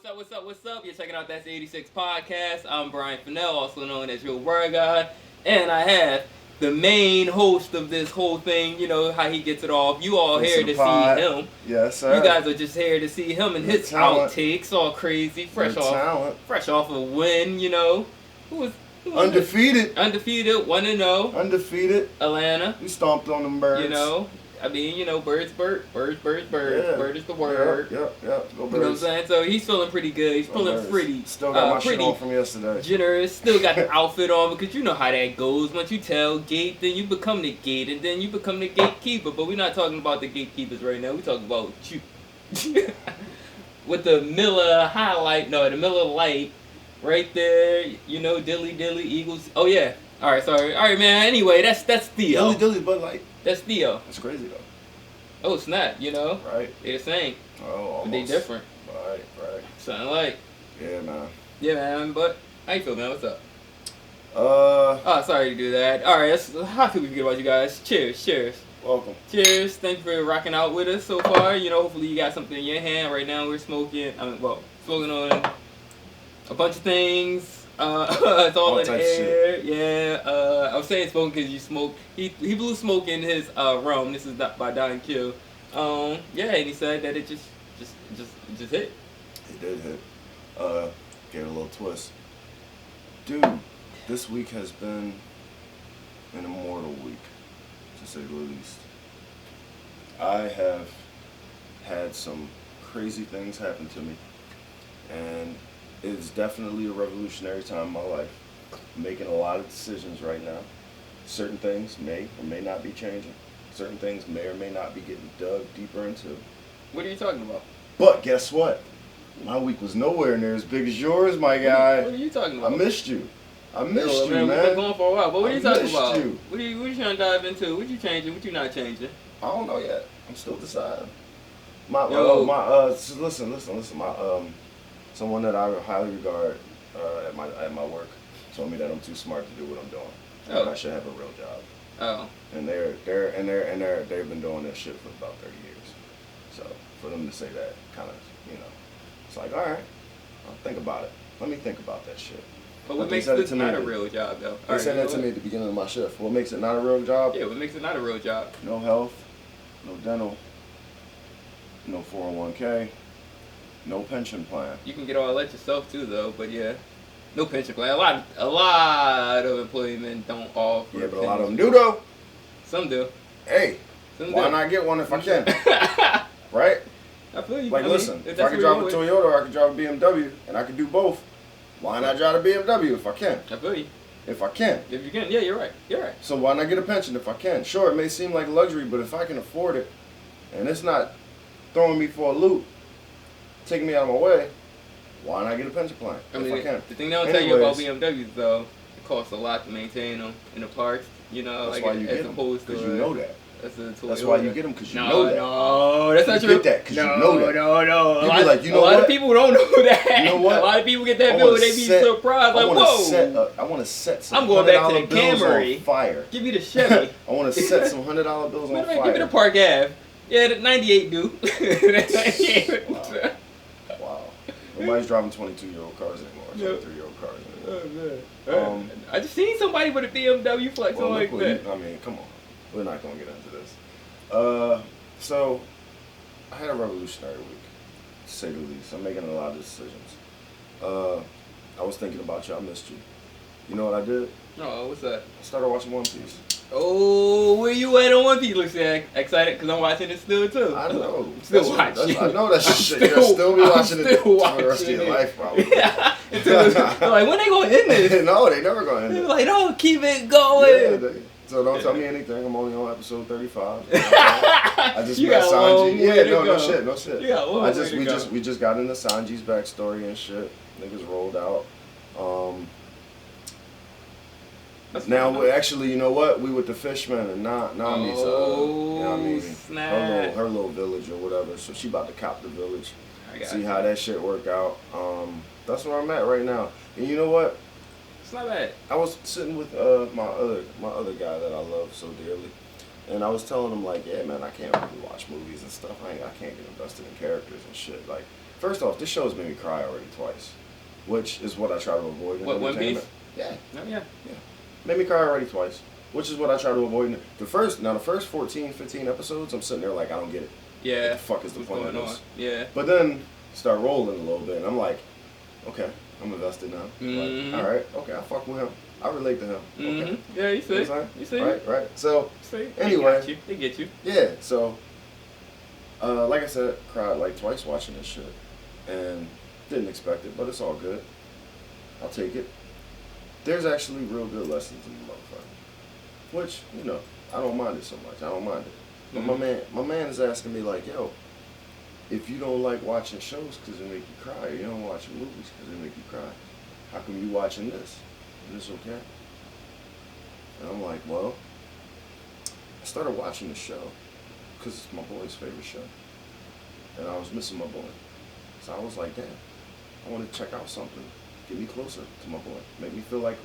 What's up? You're checking out That's 86 Podcast. I'm Bryant, also known as your BryGuy. And I have the main host of this whole thing, you know, how he gets it off. You all here to see him. Yes, sir. You guys are just here to see him and his outtakes, all crazy, fresh off a win, you know. Who was undefeated. Undefeated, 1-0. Undefeated. Atlanta. We stomped on them birds. You know. I mean, you know, birds. Yeah. Bird is the word. Yep. Go birds. You know what I'm saying? So he's feeling pretty good. He's feeling pretty. Still got my shit on from yesterday. Generous. Still got the outfit on because you know how that goes. Once you tailgate, then you become the gate, and then you become the gatekeeper. But we're not talking about the gatekeepers right now. We're talking about you. With the Miller Lite right there. You know, dilly Eagles. Oh yeah. All right, man. Anyway, that's Theo. Dilly, Bud Light. That's Theo. That's crazy though. Oh snap! You know. Right. They're the same. Oh, almost. But they different. Right. Sound like. Yeah, man. Yeah, man. But how you feel, man? What's up? Oh, sorry to do that. All right. How can we forget about you guys? Cheers. Welcome. Cheers. Thank you for rocking out with us so far. You know, hopefully you got something in your hand right now. We're smoking. Smoking on a bunch of things. It's all in the air. Yeah. I was saying smoking because you smoke. He blew smoke in his rum. This is by Don Q. Yeah, and he said that it just hit. It did hit. Gave it a little twist. Dude, this week has been an immortal week, to say the least. I have had some crazy things happen to me, and it's definitely a revolutionary time in my life. I'm making a lot of decisions right now. Certain things may or may not be changing. Certain things may or may not be getting dug deeper into. What are you talking about? But guess what? My week was nowhere near as big as yours, my guy. What are you talking about? I missed you, man. We've been going for a while. But what are you talking about? You. What are you trying to dive into? What you changing? What you not changing? I don't know yet. I'm still deciding. Listen. Someone that I highly regard at my work told me that I'm too smart to do what I'm doing, and I should have a real job. Oh. And they've been doing this shit for about 30 years. So for them to say that, kind of, you know, it's like, all right, I'll think about it. Let me think about that shit. But what makes this not a real job, though? They said that to me at the beginning of my shift. What makes it not a real job? Yeah, what makes it not a real job? No health, no dental, no 401k. No pension plan. You can get all that yourself too, though. But yeah, no pension plan. A lot of employment don't offer. Yeah, but a lot of them do though. Some do. Hey, why not get one if I can? Right? I feel you. Like, listen, if I could drive a Toyota or I could drive a BMW and I could do both, why not drive a BMW if I can? I feel you. If I can. If you can, yeah, you're right. So why not get a pension if I can? Sure, it may seem like luxury, but if I can afford it, and it's not throwing me for a loop, taking me out of my way, why not get a pension plan if I can? The thing they don't tell you about BMWs, though, it costs a lot to maintain them in the parts, you know, that's like why you as get opposed them, to you know that. That's why you get them, because you know that. No, that's not true. You get that because you know that. No. A lot of people don't know that. You know what? A lot of people get that bill and they be surprised, like, whoa. I want to set some I'm going back to the bills Camry. on fire. Give me the Chevy. I want to set some $100 bills on fire. Give me the Park Ave. Yeah, the 98 do. Wow. Nobody's driving 22-year-old cars anymore. 23-year-old cars anymore. Oh, man. I just seen somebody with a BMW flexing like that. I mean, come on. We're not going to get into this. So, I had a revolutionary week, to say the least. I'm making a lot of decisions. I was thinking about you. I missed you. You know what I did? Oh, what's that? I started watching One Piece. Oh, where you at on One Piece? Looks excited because I'm watching it still too. I know. I'm still watching. I know that shit. You'll still be watching it for the rest of your life, probably. Yeah. Like, when they gonna end this? No, they never gonna end it. They're like, no, keep it going. Yeah, so don't tell me anything. I'm only on episode 35. I just met Sanji. Yeah, no shit. We just got into Sanji's backstory and shit. Niggas rolled out. Now, actually, you know what? We with the Fishman and Nami's, you know what I mean? Snap. Her little village or whatever. So she about to cop the village. See how that shit work out. That's where I'm at right now. And you know what? It's not bad. I was sitting with my other guy that I love so dearly, and I was telling him like, yeah, man, I can't really watch movies and stuff. I can't get invested in characters and shit. Like, First off, this show's made me cry already twice, which is what I try to avoid in What, One entertainment. Piece? Yeah. Oh, yeah. Made me cry already twice, which is what I try to avoid. The first 14, 15 episodes, I'm sitting there like, I don't get it. Yeah. What the fuck is the What's point of going this? on? Yeah. But then start rolling a little bit, and I'm like, okay, I'm invested now. Mm-hmm. Like, all right, okay, I fuck with him. I relate to him. Mm-hmm. Okay. Yeah, you see. You know what I'm saying? You see. Right. So, See. anyway. They get you. Yeah, so, like I said, cried like twice watching this shit. And didn't expect it, but it's all good. I'll take it. There's actually real good lessons in the motherfucker. Which, you know, I don't mind it so much. I don't mind it. But my man is asking me like, yo, if you don't like watching shows because they make you cry, or you don't watch movies because they make you cry, how come you watching this? Is this okay? And I'm like, well, I started watching the show because it's my boy's favorite show. And I was missing my boy. So I was like, damn, I want to check out something. Get me closer to my boy. Make me feel like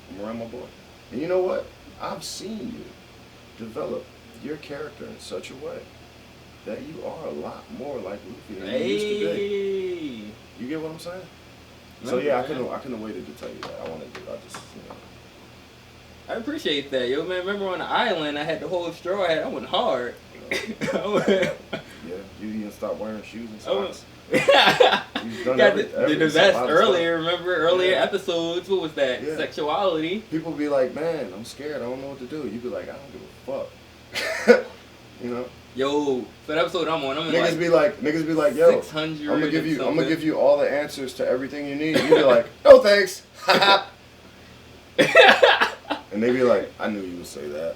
I'm around my boy. And you know what? I've seen you develop your character in such a way that you are a lot more like Luffy than you used to be. You get what I'm saying? So yeah, I couldn't have waited to tell you that. I wanted to. I just, you know. I appreciate that, yo, man. Remember on the island, I had the whole straw hat. I went hard. Yeah, you even stopped wearing shoes and socks. You've done the vest earlier. Remember earlier episodes? What was that? Yeah. Sexuality. People be like, man, I'm scared. I don't know what to do. You be like, I don't give a fuck. You know. Yo, for the episode I'm on, niggas be like, yo, 600. I'm gonna give you all the answers to everything you need. You be like, oh, thanks. And they be like, I knew you would say that.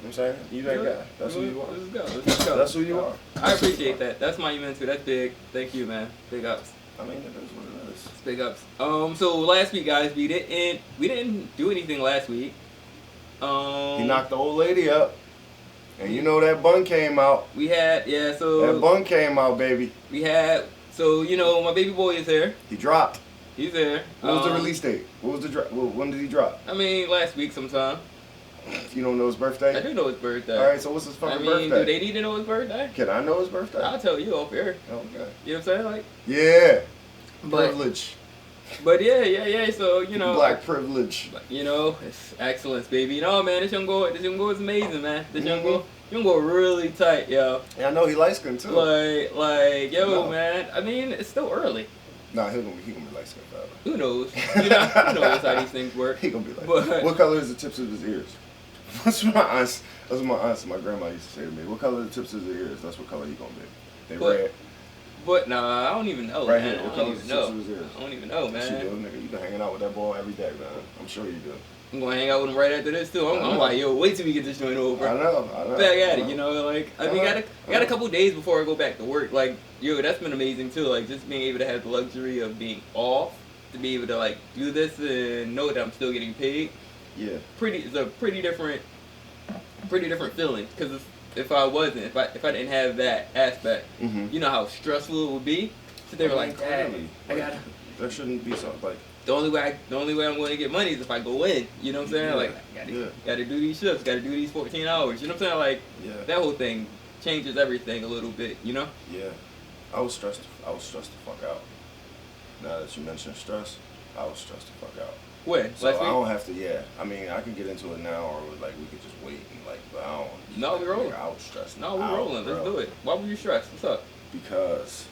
You know what I'm saying? You that guy. That's who you are. Let's go. That's who you are. I appreciate that. That's my mentor. That's big. Thank you, man. Big ups. I mean, it is what it is. It's big ups. So last week, guys, we didn't do anything last week. He knocked the old lady up. And you know that bun came out. That bun came out, baby. My baby boy is here. He dropped. He's there. What was the release date? When did he drop? I mean, last week sometime. You don't know his birthday? I do know his birthday. Alright, so what's his fucking birthday? Do they need to know his birthday? Can I know his birthday? I'll tell you off air. Okay. You know what I'm saying? Yeah. Privilege. But yeah, so, you know. Black privilege. You know, it's excellence, baby. No, man, this young boy is amazing, man. This young boy really tight, yo. Yeah, I know he light skinned too. Man. I mean, it's still early. Nah, he gonna be light skinned forever. Who knows? You know, who knows how these things work. He gonna be like, what color is the tips of his ears? That's what my grandma used to say to me. What color are the tips of his ears? That's what color he gonna be. Red. But nah, I don't even know. Right man. here, what color is the tips of his ears? I don't even know, man. Yes, you do, nigga. You been hanging out with that boy every day, man. I'm sure you do. I'm gonna hang out with him right after this too. I'm like, yo, wait till we get this joint over. I know. Back at it, you know, like I got a couple days before I go back to work. Like, yo, that's been amazing too. Like, just being able to have the luxury of being off, to be able to like do this and know that I'm still getting paid. Yeah. It's a pretty different feeling. Because if I didn't have that aspect, you know how stressful it would be. So they were like, Dad, there shouldn't be something like. The only way I'm going to get money is if I go in. You know what I'm saying? Like, gotta do these shifts, gotta do these 14 hours. You know what I'm saying? Like, that whole thing changes everything a little bit. You know? Yeah, I was stressed the fuck out. Now that you mentioned stress, I was stressed the fuck out. When? So I don't have to. Yeah, I mean, I can get into it now, or like we could just wait and like. But I don't. No, we're rolling. I was stressed. No, we're rolling. Let's do it. Why were you stressed? What's up? Because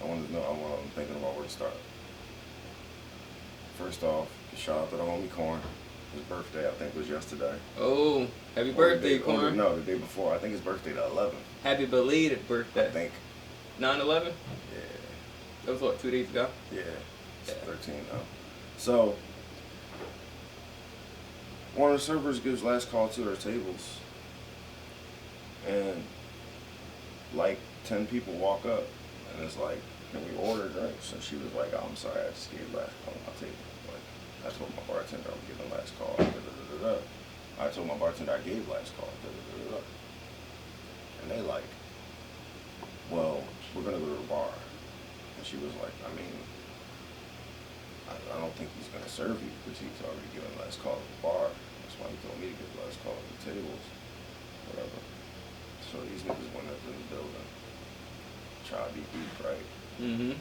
I wanted to know. I'm thinking about where to start. First off, shout out to the homie Corn. His birthday, I think, was yesterday. Oh, happy birthday, Corn. No, the day before. I think his birthday the 11th. Happy belated birthday. I think. 9/11? Yeah. That was what, 2 days ago? Yeah. It's 13 now. So, one of the servers gives last call to their tables. And like 10 people walk up. And it's like, can we order drinks? And she was like, oh, I'm sorry, I just gave last call on my table. Like, I told my bartender I'm giving last call. I told my bartender I gave last call. And they like, well, we're going to go to the bar. And she was like, I mean, I don't think he's going to serve you because he's already given last call at the bar. That's why he told me to give last call at the tables. Whatever. So these niggas went up in the building. try to be deep, right? Mm-hmm.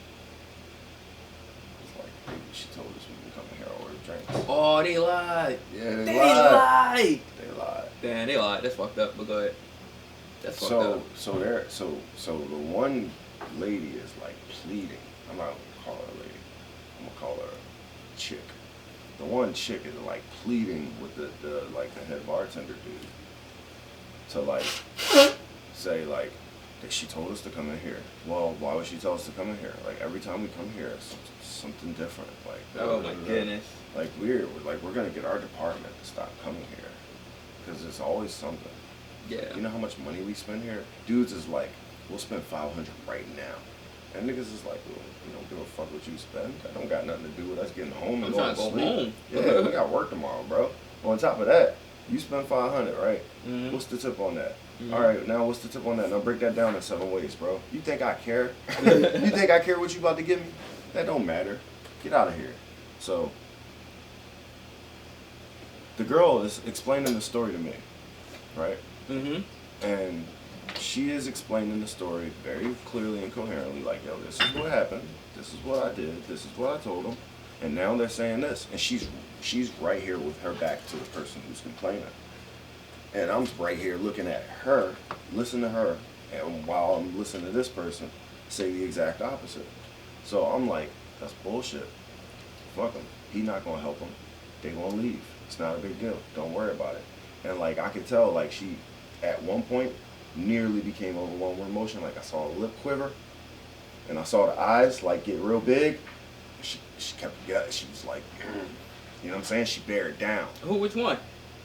It's like, baby, she told us we can come in here and order drinks. Oh, they lied. Yeah, They lied. They lied. Damn, they lied. That's fucked up. But go ahead. That's fucked up. So the one lady is like pleading. I'm not gonna call her a lady. I'm gonna call her a chick. The one chick is like pleading with the head bartender dude to like say like that she told us to come in here. Well, why would she tell us to come in here? Like every time we come here, it's something different. Like oh my goodness. Like we're gonna get our department to stop coming here because it's always something. Yeah. You know how much money we spend here? Dudes is like, we'll spend $500 right now. And niggas is like, well, we don't give a fuck what you spend. That don't got nothing to do with us getting home and going to sleep. Home. Yeah, we got work tomorrow, bro. On top of that, you spend $500, right? Mm-hmm. What's the tip on that? Mm-hmm. All right, now what's the tip on that? Now break that down in 7 ways, bro. You think I care? You think I care what you about to give me? That don't matter. Get out of here. So, the girl is explaining the story to me, right? Mm-hmm. And she is explaining the story very clearly and coherently, like, yo, this is what happened, this is what I did, this is what I told them, and now they're saying this. And she's right here with her back to the person who's complaining. And I'm right here looking at her, listening to her, and while I'm listening to this person say the exact opposite. So I'm like, that's bullshit. Fuck them. He not gonna help them. They gonna leave. It's not a big deal. Don't worry about it. And like I could tell, like she at one point nearly became overwhelmed with emotion. Like I saw her lip quiver, and I saw the eyes like get real big. She kept, she was like, you know what I'm saying? She bared down. Who? Which one?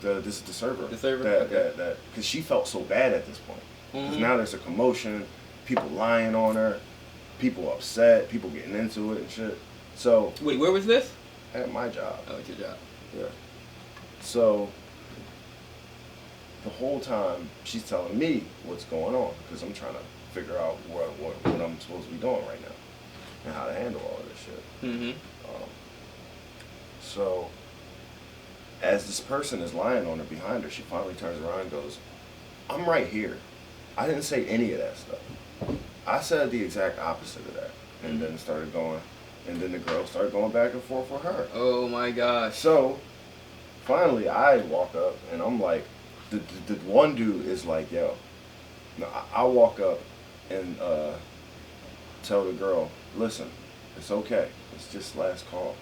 This is the server. The server. That because she felt so bad at this point. Because now there's a commotion, people lying on her, people upset, people getting into it and shit. So wait, where was this? At my job. Oh, at your job. Yeah. So the whole time she's telling me what's going on because I'm trying to figure out what I'm supposed to be doing right now and how to handle all of this shit. Mm-hmm. So as this person is lying on her behind her, she finally turns around and goes, I'm right here. I didn't say any of that stuff. I said the exact opposite of that. And then started going, and then the girl started going back and forth with her. Oh my gosh. So finally I walk up and I'm like, the one dude is like, yo, no, I walk up and tell the girl, listen, it's okay. It's just last call.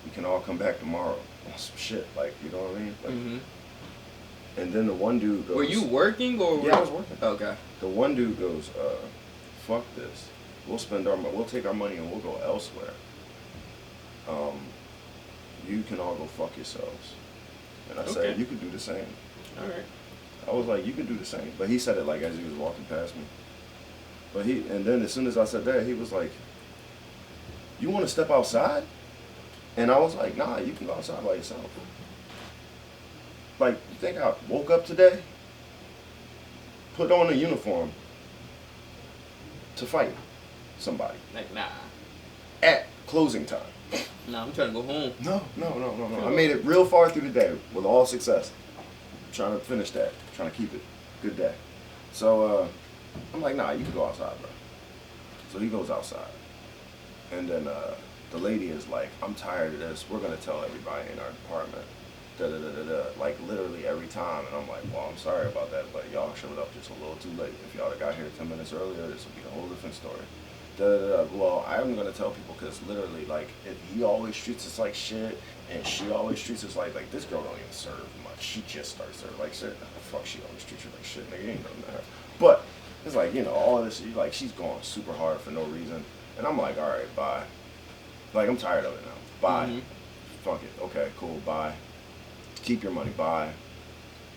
We can all come back tomorrow on some shit, like, you know what I mean? Like, and then the one dude goes, were you working or? Yeah, I was working. Okay. The one dude goes, fuck this. We'll take our money and we'll go elsewhere. You can all go fuck yourselves. And I said, you could do the same. All right. I was like, you could do the same. But he said it like as he was walking past me. And then as soon as I said that, he was like, you want to step outside? And I was like, nah, you can go outside by yourself. Like, you think I woke up today, put on a uniform to fight somebody? Like, nah. At closing time. Nah, I'm trying to go home. No. I made it real far through the day with all success. Trying to finish that. Trying to keep it. Good day. So, I'm like, nah, you can go outside, bro. So he goes outside. And then the lady is like, I'm tired of this. We're going to tell everybody in our department. Like literally every time. And I'm like, well, I'm sorry about that, but y'all showed up just a little too late. If y'all had got here 10 minutes earlier, this would be a whole different story. Well, I'm going to tell people because literally, like, he always treats us like shit, and she always treats us like this girl don't even serve much. She just starts serving like shit. Fuck, she always treats you like shit, nigga. You ain't nothing to her. But it's like, you know, all of this, like, she's going super hard for no reason. And I'm like, all right, bye. Like, I'm tired of it now. Bye. Fuck it. Okay, cool, bye. Keep your money, bye.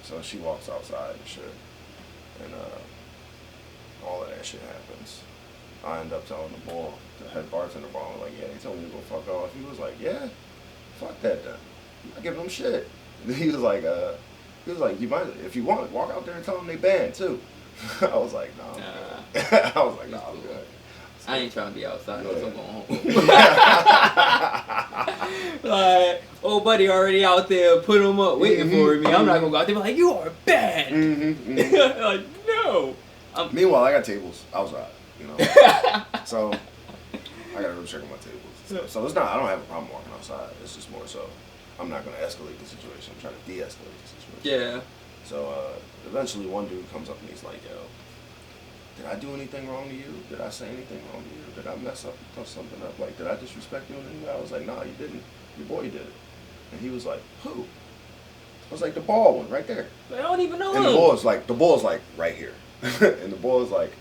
So she walks outside and shit. And all of that shit happens. I end up telling the head bartender, I'm like, yeah, they told me to go fuck off. He was like, yeah, fuck that then. I give them shit. And he was like, you might, if you want, walk out there and tell them they banned too. I was like, nah, I'm good. I was like, nah, I'm good. I ain't trying to be outside, so I'm going home. Like, old buddy already out there, put him up, waiting for me. I'm not gonna go out there and be like, you are bad. Like, no. Meanwhile, I got tables outside. you know. So I gotta go check on my tables. So it's not. I don't have a problem walking outside. It's just more so I'm not gonna escalate the situation. I'm trying to de-escalate the situation. Yeah. So eventually one dude comes up and he's like, yo, did I do anything wrong to you? Did I say anything wrong to you? Did I mess up something up? Like, did I disrespect you in any way? I was like, nah, you didn't. Your boy did it. And he was like, who? I was like, the bald one right there. I don't even know and him. The ball's like right here. And the ball's like,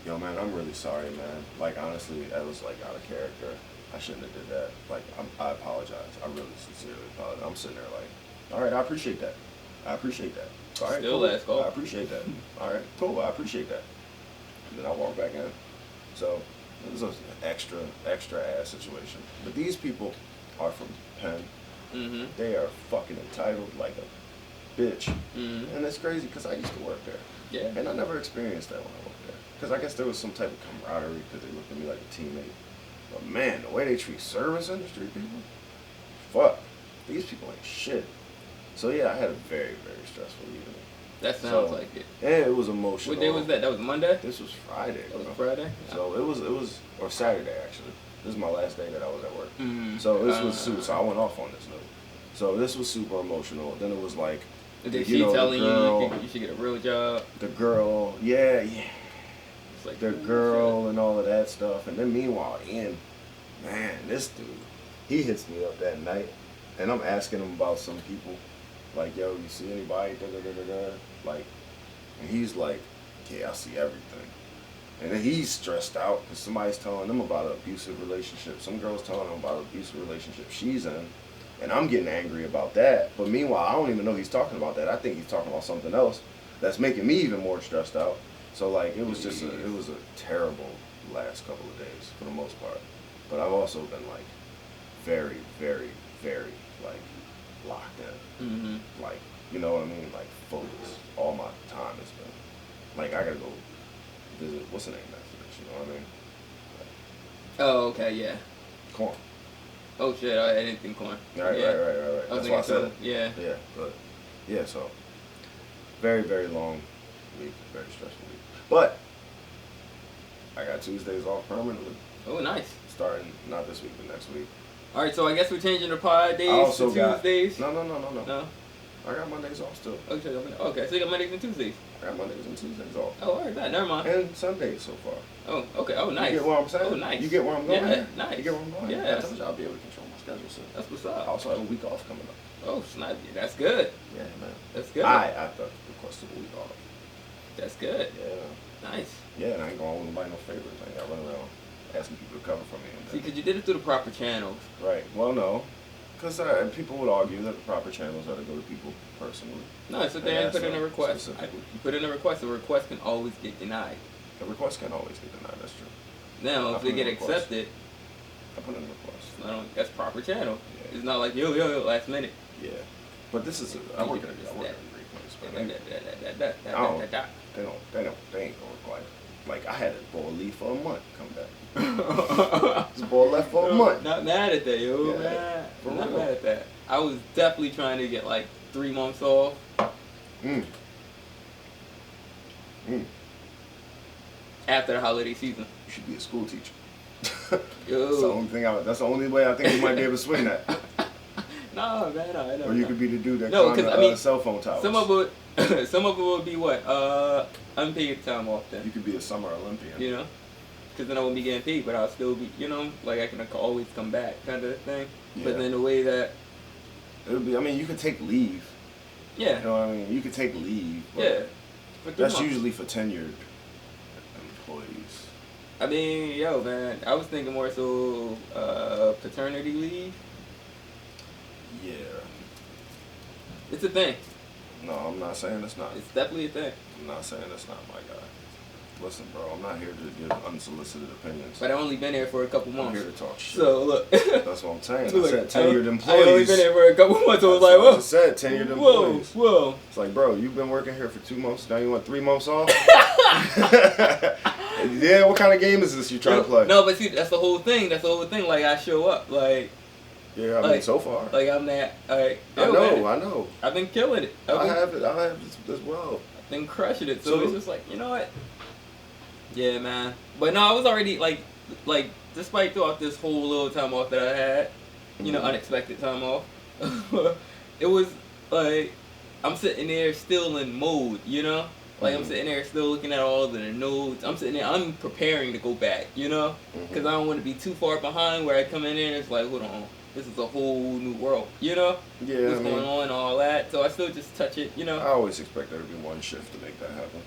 yo man, I'm really sorry, man. Like honestly, that was like out of character. I shouldn't have did that. Like I apologize. I really sincerely apologize. I'm sitting there like, all right, I appreciate that. I appreciate that. All right, Still cool. last call. I appreciate that. All right, cool. I appreciate that. And then I walk back in. So it was an extra ass situation. But these people are from Penn. Mm-hmm. They are fucking entitled like a bitch. Mm-hmm. And it's crazy because I used to work there. Yeah. And I never experienced that when I worked there. Because I guess there was some type of camaraderie because they looked at me like a teammate. But man, the way they treat service industry people, fuck. These people ain't shit. So yeah, I had a very, very stressful evening. That sounds like it. Yeah, it was emotional. What day was that? That was Monday? This was Friday. That was Friday? So it was, or Saturday actually. This is my last day that I was at work. Mm-hmm. So this was super, so I went off on this note. So this was super emotional. Then it was like, did she telling you should get a real job? The girl, yeah. It's like the girl and all of that stuff. And then meanwhile, Ian, man, this dude, he hits me up that night. And I'm asking him about some people. Like, yo, you see anybody? Like, and he's like, yeah, I see everything. And then he's stressed out because somebody's telling him about an abusive relationship. Some girl's telling him about an abusive relationship she's in. And I'm getting angry about that. But meanwhile, I don't even know he's talking about that. I think he's talking about something else that's making me even more stressed out. So, like, it was just it was a terrible last couple of days for the most part. But I've also been, like, very, very, very, like, locked in. Mm-hmm. Like, you know what I mean? Like, focused. All my time has been, like, I gotta go visit, what's the name of that place, you know what I mean? Like, oh, okay, yeah. Corn. Oh, shit, I didn't think corn. Right. That's why I said it. Yeah. Yeah, but, yeah, so, very, very long week, very stressful week. But, I got Tuesdays off permanently. Oh, nice. Starting, not this week, but next week. All right, so I guess we're changing the pod days to Tuesdays. No. No? I got Mondays off still. Okay, so you got Mondays and Tuesdays. I got Mondays and Tuesdays off. Oh, all right, never mind. And Sundays so far. Oh, okay. Oh, nice. You get what I'm saying? Oh, nice. You get where I'm going? Yeah, nice. You get where I'm going? Yeah. I told you I'll be able to control my schedule soon. That's what's up. I also have a week off coming up. Oh, snap. That's good. Yeah, man. That's good. I thought requested a week off. That's good. Yeah. Nice. Yeah, and I ain't going with no favors. I ain't got to run around asking people to cover for me. See, because you did it through the proper channels. Right. Well, no. Because people would argue that the proper channels are to go to people personally. No, sit there and put in a request. You put in a request. The request can always get denied. The request can always get denied. That's true. Now, if they get accepted, I put in a request. That's proper channel. Yeah. It's not like, yo, last minute. Yeah. But this is I work in a great place. But they ain't gonna require it. Like, I had to boil a leaf for a month, come back. Just boil left for a month. Not mad at that, yo, Yeah, man. for Not real. mad at that. I was definitely trying to get like 3 months off. After the holiday season. You should be a school teacher. Yo. That's the only thing that's the only way I think you might be able to swing that. No, man, no. Or you could be the dude that No, climbed 'cause, I mean, cell phone towers. Some of it would be what? Unpaid time off then. You could be a summer Olympian. You know? Because then I wouldn't be getting paid, but I'll still be, like I can always come back kind of thing. Yeah. But then the way that... It would be, I mean, you could take leave. Yeah. You know what I mean? You could take leave. But Yeah. that's usually for tenured employees. I mean, yo, man, I was thinking more so paternity leave. Yeah. It's a thing. No, I'm not saying it's not. It's definitely a thing. I'm not saying it's not, my guy. Listen, bro, I'm not here to give unsolicited opinions. But I've only been here for a couple months. I'm here to talk shit. So, look. That's what I'm saying. Look, I said tenured employees. I've only been here for a couple months, so I was like, I whoa. just said tenured employees. Whoa. It's like, bro, you've been working here for 2 months, now you want 3 months off? Yeah, what kind of game is this you trying to play? No, but see, that's the whole thing. Like, I show up, like... Yeah, I mean, so far. Like, I'm that, like... I know. I've been killing it. I have it as well. I've been crushing it. So it's just like, you know what? Yeah, man. But no, I was already like despite throughout this whole little time off that I had, unexpected time off, it was like I'm sitting there still in mode, Like I'm sitting there still looking at all of the notes. I'm sitting there, I'm preparing to go back, Because I don't want to be too far behind where I come in there and it's like, hold on, this is a whole new world, Yeah, What's going on and all that. So I still just touch it, I always expect there to be one shift to make that happen.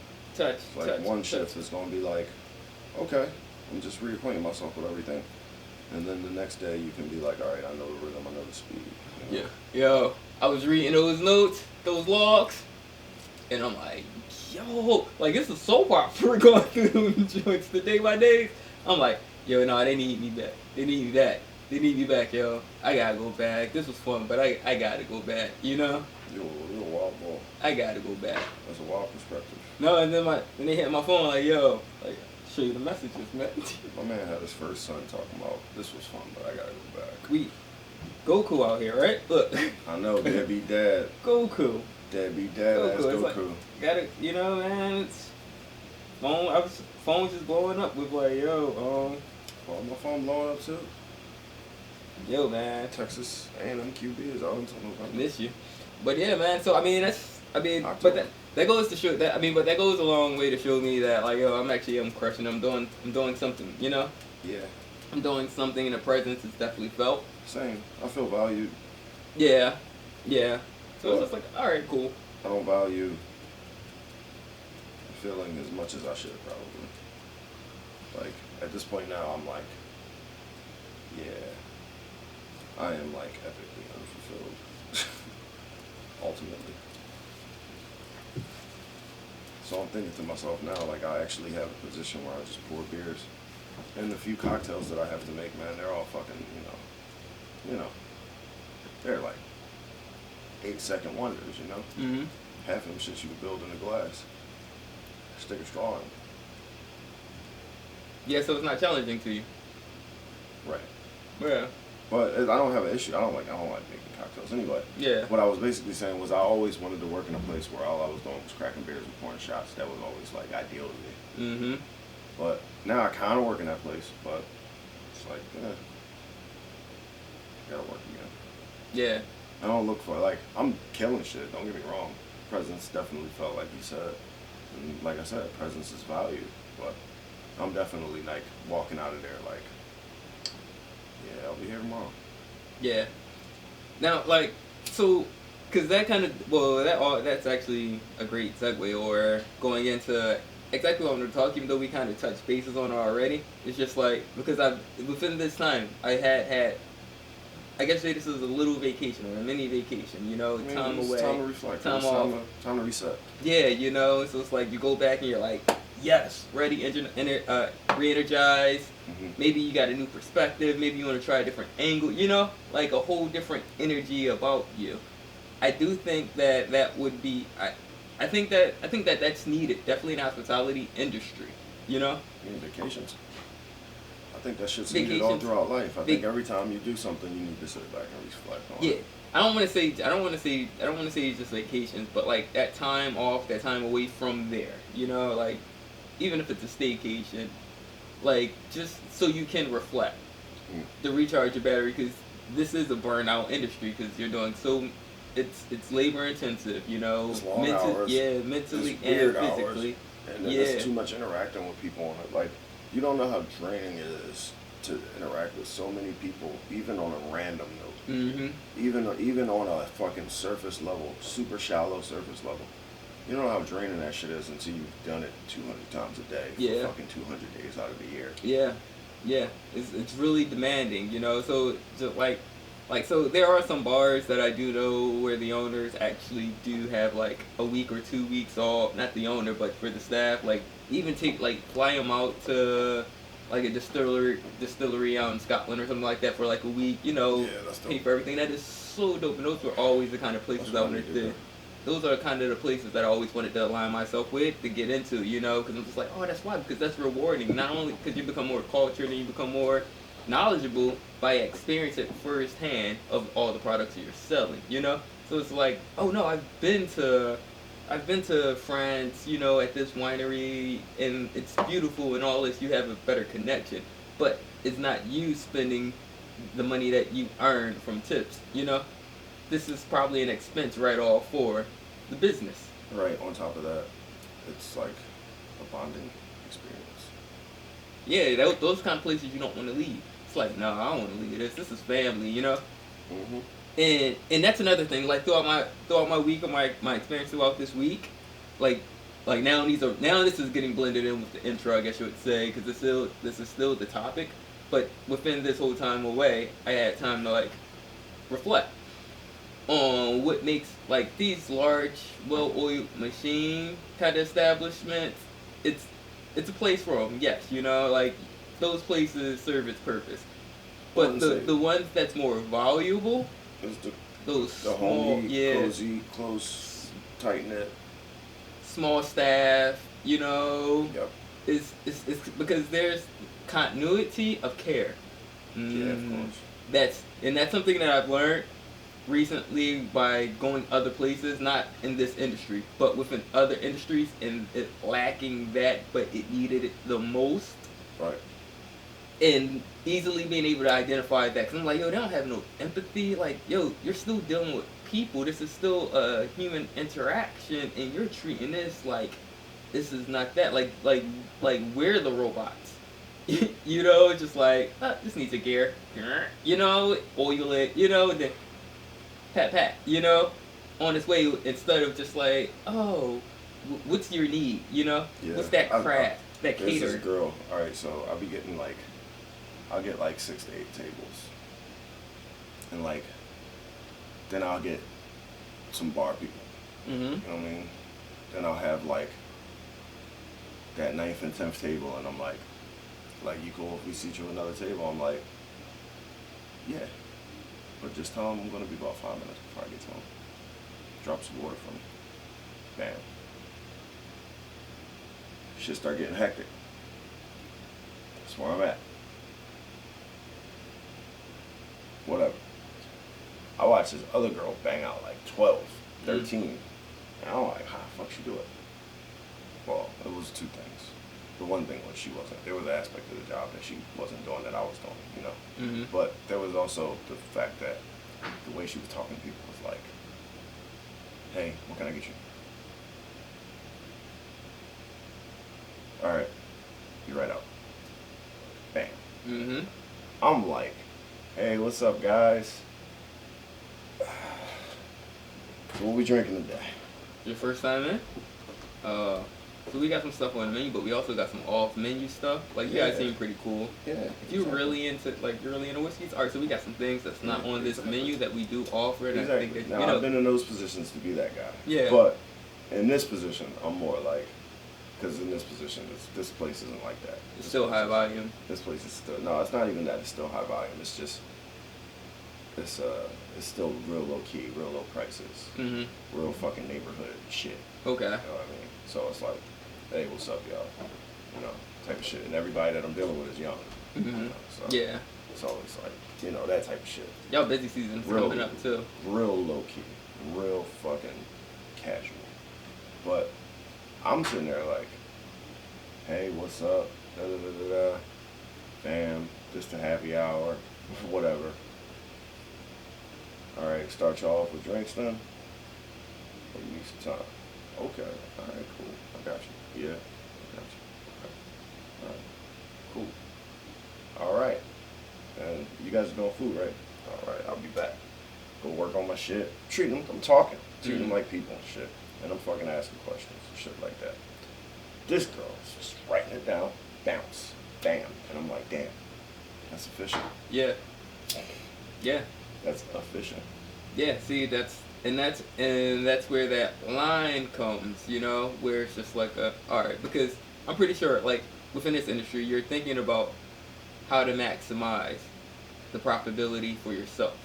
One shift is going to be like, okay, I'm just reacquainting myself with everything. And then the next day you can be like, all right, I know the rhythm, I know the speed. Yeah. Yo, I was reading those notes, those logs, and I'm like, yo, like this is so popular going through them joints the day by day. I'm like, yo, no, they need me back. They need me back. They need me back, yo. I gotta go back. This was fun, but I gotta go back, You're a wild boy. I gotta go back. That's a wild perspective. No, and then when they hit my phone, like, yo, like, show you the messages, man. My man had his first son talking about, this was fun, but I gotta go back. We Goku out here, right? Look. I know, deadbeat dad. Goku. Deadbeat dad, that's Goku. Like, gotta, man, it's phone's just blowing up with like, yo, my phone blowing up too. Yo, man. Texas A&M QB is all I'm talking about. I miss you. But yeah, man, so but that goes to show that, but that goes a long way to show me that, like, yo, I'm crushing, I'm doing something, Yeah. I'm doing something, and the presence is definitely felt. Same. I feel valued. Yeah. So it's just like, alright, cool. I don't value the feeling as much as I should, probably. Like, at this point now, I'm like, yeah, I am, like, epically unfulfilled. Ultimately. So I'm thinking to myself now, like, I actually have a position where I just pour beers. And the few cocktails that I have to make, man, they're all fucking, they're like 8-second wonders, Mm-hmm. Half of them shit you could build in a glass. Stick a straw in. Yeah, so it's not challenging to you. Right. Yeah. But I don't have an issue. I don't like making cocktails anyway. Yeah. What I was basically saying was I always wanted to work in a place where all I was doing was cracking beers and pouring shots. That was always like ideal to me. Mm-hmm. But now I kind of work in that place, but it's like, gotta work again. Yeah. I don't look for, like, I'm killing shit, don't get me wrong. Presence definitely felt like you said. And like I said, presence is valued. But I'm definitely, like, walking out of there like, yeah, I'll be here tomorrow. Yeah. Now, like, so, because that kind of, that's actually a great segue, or going into exactly what I'm going to talk, even though we kind of touched bases on it already. It's just like, because within this time, I had I guess this is a little vacation or a mini vacation, time away. Time to reflect. Time off. Time to reset. Yeah, so it's like you go back and you're like, yes, ready, re-energized. Mm-hmm. Maybe you got a new perspective. Maybe you want to try a different angle, like a whole different energy about you. I do think that would be, I think that that's needed, definitely in the hospitality industry, Vacations. I think that shit's needed all throughout life. I think every time you do something, you need to sit back and reflect on it. Yeah, I don't want to say it's just vacations, but like that time off, that time away from there, like even if it's a staycation, like just so you can reflect, to recharge your battery, because this is a burnout industry, because you're doing it's labor intensive, It's long hours. Yeah, mentally it's and physically. Hours. And there's too much interacting with people on it. Like, you don't know how draining it is to interact with so many people, even on a random note. Mm-hmm. Even on a fucking surface level, super shallow surface level. You don't know how draining that shit is until you've done it 200 times a day for fucking 200 days out of the year. Yeah. It's really demanding, So just so there are some bars that I do know where the owners actually do have like a week or 2 weeks off. Not the owner, but for the staff, like even fly them out to like a distillery out in Scotland or something like that for like a week. That's pay for everything. That is so dope, and those were always the kind of places I wanted to. Those are kind of the places that I always wanted to align myself with, to get into, because I'm just like, oh, that's why, because that's rewarding. Not only because you become more cultured and you become more knowledgeable by experiencing it firsthand of all the products you're selling, So it's like, oh no, I've been to I've been to France, you know, at this winery, and it's beautiful and all this. You have a better connection, but it's not you spending the money that you earn from tips. You know, this is probably an expense right off for the business. Right. On top of that, it's like a bonding experience. Yeah, those kind of places you don't want to leave. It's like, no, I don't want to leave this. This is family, you know. Mm-hmm. And that's another thing. Like throughout my week or my experience throughout this week, like now this is getting blended in with the intro, I guess you would say, because this is still the topic. But within this whole time away, I had time to like reflect on what makes like these large, well-oiled machine kind of establishments. It's a place for them, yes, you know, like those places serve its purpose. But the ones that's more valuable, those the small, homey, close, tight knit, small staff, you know, yep. it's because there's continuity of care. Yeah, of course. That's something that I've learned recently by going other places, not in this industry, but within other industries, and it lacking that, but it needed it the most. Right. And easily being able to identify that, because I'm like, yo, they don't have no empathy. Like, yo, you're still dealing with people. This is still a human interaction, and you're treating this like this is not that. Like we're the robots. You know, just like, this needs a gear. You know, oil it. You know, then pat. You know, on its way, instead of just like, oh, what's your need? You know, yeah. What's that craft, that cater? There's this girl. All right, so I'll be getting like. I'll get like 6 to 8 tables. And like, then I'll get some bar people. Mm-hmm. You know what I mean? Then I'll have like that 9th and 10th table, and I'm like, you cool if we seat you another table? I'm like, yeah. But just tell them I'm going to be about 5 minutes before I get to them. Drop some water for me. Bam. Shit start getting hectic. That's where I'm at. Whatever. I watched this other girl bang out like 12, 13. And I'm like, how the fuck she do it? Well, it was 2 things. The one thing was she wasn't. There was an aspect of the job that she wasn't doing that I was doing, you know. Mm-hmm. But there was also the fact that the way she was talking to people was like, hey, what can I get you? All right. You're right out. Bam. Mm-hmm. I'm like, hey, what's up, guys? What we drinking today? Your first time in? So we got some stuff on the menu, but we also got some off-menu stuff. Like, you guys seem pretty cool. Yeah. If you're really into, whiskeys, all right, so we got some things that's not on this menu that we do offer. And I think that, now, I've been in those positions to be that guy. Yeah. But in this position, I'm more like, because in this position, this place isn't like that. It's still high volume. This place is still, no, it's not even that. It's still high volume. It's just, it's still real low key, real low prices, real fucking neighborhood shit. Okay. You know what I mean? So it's like, hey, what's up, y'all? You know, type of shit. And everybody that I'm dealing with is young. Mm-hmm. You know, so, Yeah. So it's like, you know, that type of shit. Y'all busy season's coming up too. Real low key, real fucking casual. But I'm sitting there like, hey, what's up? Da da da da da. Bam, just a happy hour, whatever. All right, start y'all off with drinks then. Or you need some time. Okay, all right, cool. I got you. Yeah, I got you. Okay. All right, cool. All right, and you guys are doing food, right? All right, I'll be back. Go work on my shit. Treating them, I'm talking. Treating them like people and shit. And I'm fucking asking questions and shit like that. This girl's just writing it down, bounce, bam. And I'm like, damn, that's efficient. Yeah. Yeah. That's efficient. Yeah, see, that's where that line comes, you know, where it's just like alright, because I'm pretty sure, like, within this industry, you're thinking about how to maximize the profitability for yourself.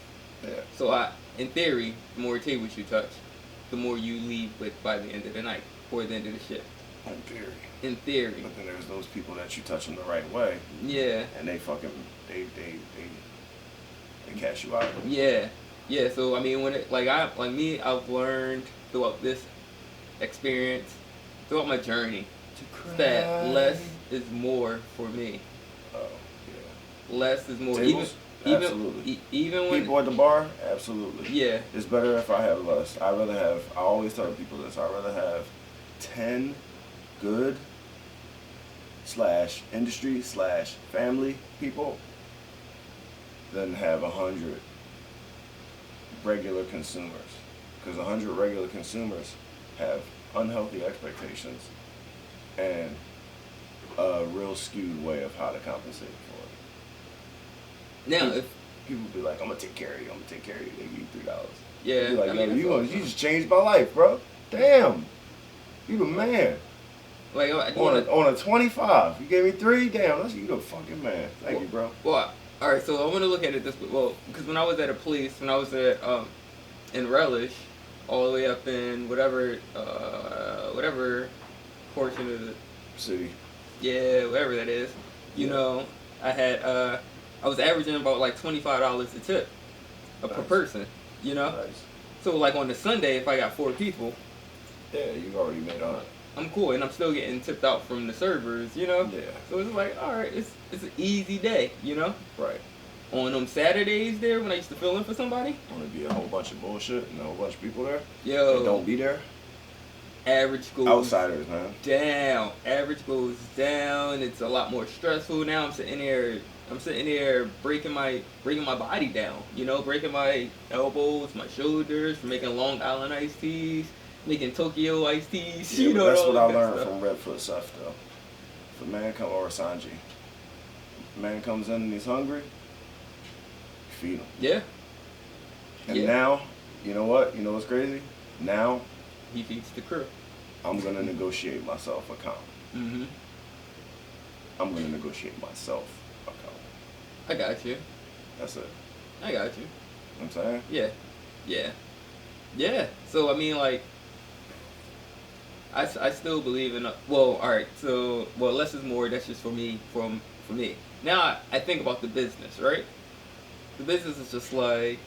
Yeah. So in theory, the more tables you touch, the more you leave with by the end of the night or the end of the shift. In theory. In theory. But then there's those people that you touch them the right way. Yeah. And they fucking they cash you out. Yeah. Yeah. So I mean, when it I've learned throughout this experience throughout my journey that less is more for me. Oh, yeah. Less is more. Tables? Absolutely. Even when people at the bar, absolutely. Yeah. It's better if I have less. I always tell people this. I'd rather have 10 good / industry / family people than have 100 regular consumers. Because 100 regular consumers have unhealthy expectations and a real skewed way of how to compensate for it. Now, people, if people be like, I'm gonna take care of you, they give you $3. Yeah, be like, I mean, yo, you just changed my life, bro. Damn, you the man. Like on a 25, you gave me 3. Damn, that's you the fucking man. Thank you, bro. Well, all right. So I want to look at it this way. Well, because when I was at a place, when I was at in Relish, all the way up in whatever portion of the city. Yeah, whatever that is. You know, I had I was averaging about like $25 a tip per person. You know. Nice. So like on the Sunday, if I got 4 people. Yeah, you already made on it. I'm cool, and I'm still getting tipped out from the servers, you know? Yeah. So it's like, all right, it's an easy day, you know? Right. On them Saturdays there, when I used to fill in for somebody. Want to be a whole bunch of bullshit and a whole bunch of people there? Yo. They don't be there? Average goes outsiders, man. Down. Average goes down. It's a lot more stressful now. I'm sitting there breaking my body down, you know? Breaking my elbows, my shoulders, from making Long Island iced teas. Making Tokyo iced teas, yeah, you know. That's what I learned stuff. from Redfoot Seth, though. If a man or Sanji, man comes in and he's hungry, feed him. Yeah. And now, you know what? You know what's crazy? Now, he feeds the crew. I'm gonna negotiate myself a count. Mm-hmm. I'm gonna negotiate myself a count. I got you. That's it. I got you. You know what I'm saying? Yeah. Yeah. Yeah. So I mean, like. I still believe in alright, so less is more. That's just for me, for me. Now I think about the business, right? The business is just like,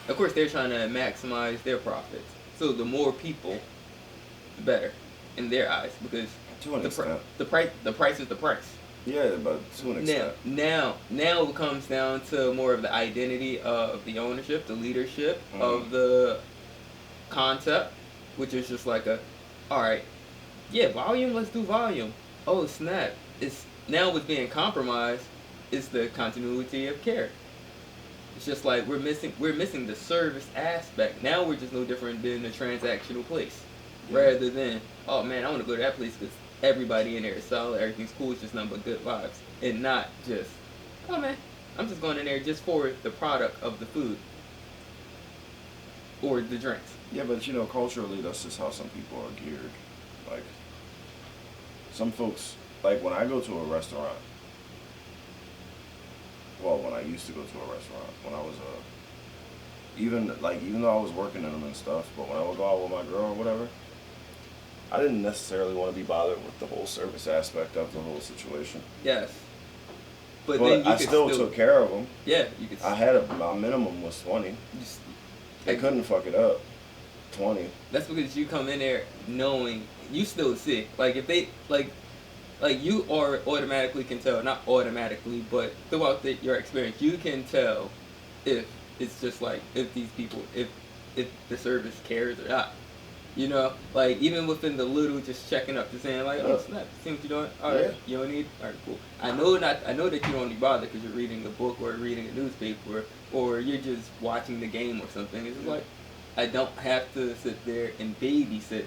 of course they're trying to maximize their profits. So the more people, the better in their eyes, because to an extent. The price is the price. Yeah, but to an extent. Now it comes down to more of the identity of the ownership, the leadership of the concept, which is just like alright, volume, let's do volume. Oh snap, it's now what's being compromised is the continuity of care. It's just like we're missing the service aspect. Now we're just no different than a transactional place, rather than, oh man, I want to go to that place because everybody in there is solid, everything's cool, it's just nothing but good vibes, and not just, oh man, I'm just going in there just for the product of the food or the drinks. Yeah, but you know, culturally, that's just how some people are geared. Like, some folks, like when I go to a restaurant, when I used to go to a restaurant, when I was even though I was working in them and stuff, but when I would go out with my girl or whatever, I didn't necessarily want to be bothered with the whole service aspect of the whole situation. Yes. But then you I still took care of them. Yeah, you could. I had my minimum was 20. They couldn't fuck it up. 20. That's because you come in there knowing you still sick. Like if they like you are automatically can tell, not automatically, but throughout your experience, you can tell if it's just like if these people, if the service cares or not. You know, like even within the little, just checking up, just saying like, oh snap, see what you're doing. All right, you don't need. All right, cool. I know that you don't need bother because you're reading a book or reading a newspaper or you're just watching the game or something. It's just like I don't have to sit there and babysit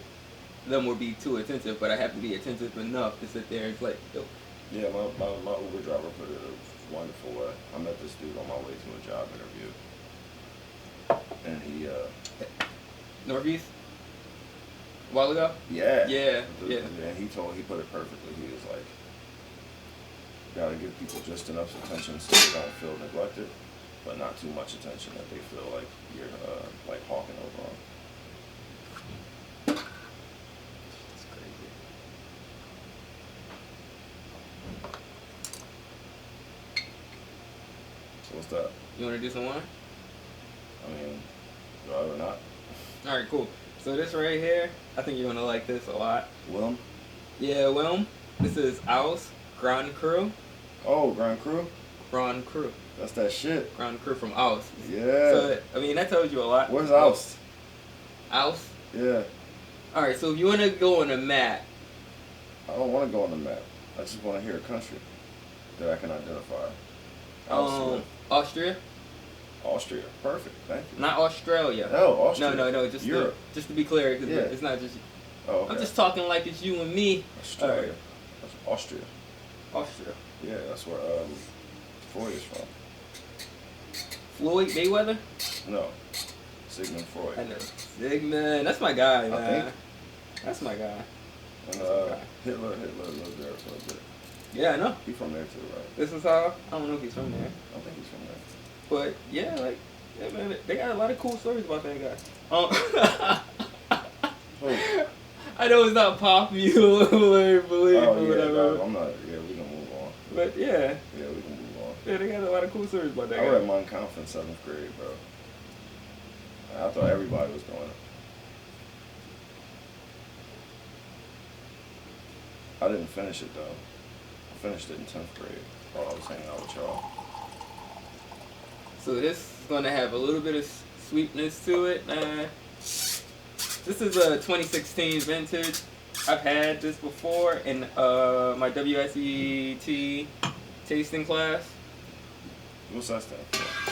them or be too attentive, but I have to be attentive enough to sit there and like, yo. Yeah, my Uber driver put it a wonderful way. I met this dude on my way to a job interview, and he Northeast. A while ago? Yeah. Yeah. And he put it perfectly. He was like, you gotta give people just enough attention so they don't feel neglected, but not too much attention that they feel like you're like hawking over them. It's crazy. So what's that? You wanna do some wine? I mean, do I or not? All right, cool. So this right here, I think you're gonna like this a lot. Wilm? Yeah, Wilm. This is Aus Grand Cru. Oh, Grand Cru? Grand Cru. That's that shit. Grand Cru from Aus. Yeah. So, I mean, that tells you a lot. Where's Aus? Aus? Yeah. Alright, so if you want to go on a map. I don't want to go on the map. I just want to hear a country that I can identify. Austria? Austria. Perfect. Thank you. Not Australia. No, Austria. No. Just Europe. Just to be clear, because Yeah. it's not just. Oh, okay. I'm just talking like it's you and me. Australia. Right. That's Austria. Austria. Yeah, that's where Freud is from. Floyd Mayweather? No. Sigmund Freud. I know. Sigmund. That's my guy, man. I think. That's my guy. And Hitler lived there for a bit. Yeah, I know. He's from there too, right? This is how. I don't know if he's from there. I think he's from there. But yeah, like, yeah, man, they got a lot of cool stories about that guy. I know it's not popular, believe oh, whatever. Yeah, I'm not. Yeah, we can move on. But yeah. Yeah, we can move on. Yeah, they got a lot of cool stories about that guy. I read Mein Kampf in 7th grade, bro. I thought everybody was doing it. I didn't finish it though. I finished it in 10th grade while I was hanging out with y'all. So this is gonna have a little bit of sweetness to it, man. This is a 2016 vintage. I've had this before in my WSET tasting class. What's that stand for?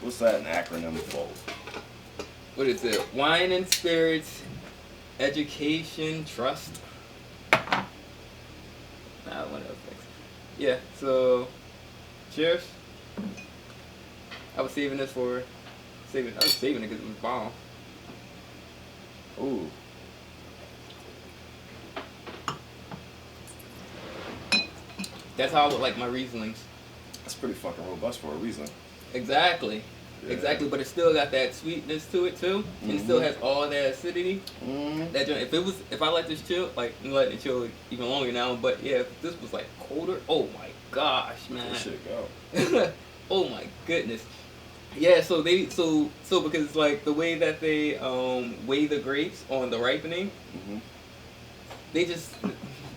What's that an acronym for? What is it? Wine and Spirits Education Trust. Nah, one of those things. Yeah, so cheers. I was saving this for I was saving it because it was bomb. Ooh. That's how I would like my Rieslings. That's pretty fucking robust for a Riesling. Exactly. Yeah. Exactly, but it still got that sweetness to it too, and it still has all that acidity. That joint, if I let this chill, like I'm letting it chill even longer now, but yeah, if this was like colder, oh my gosh, man. That shit go. Oh my goodness. Yeah, so because like the way that they weigh the grapes on the ripening, they just.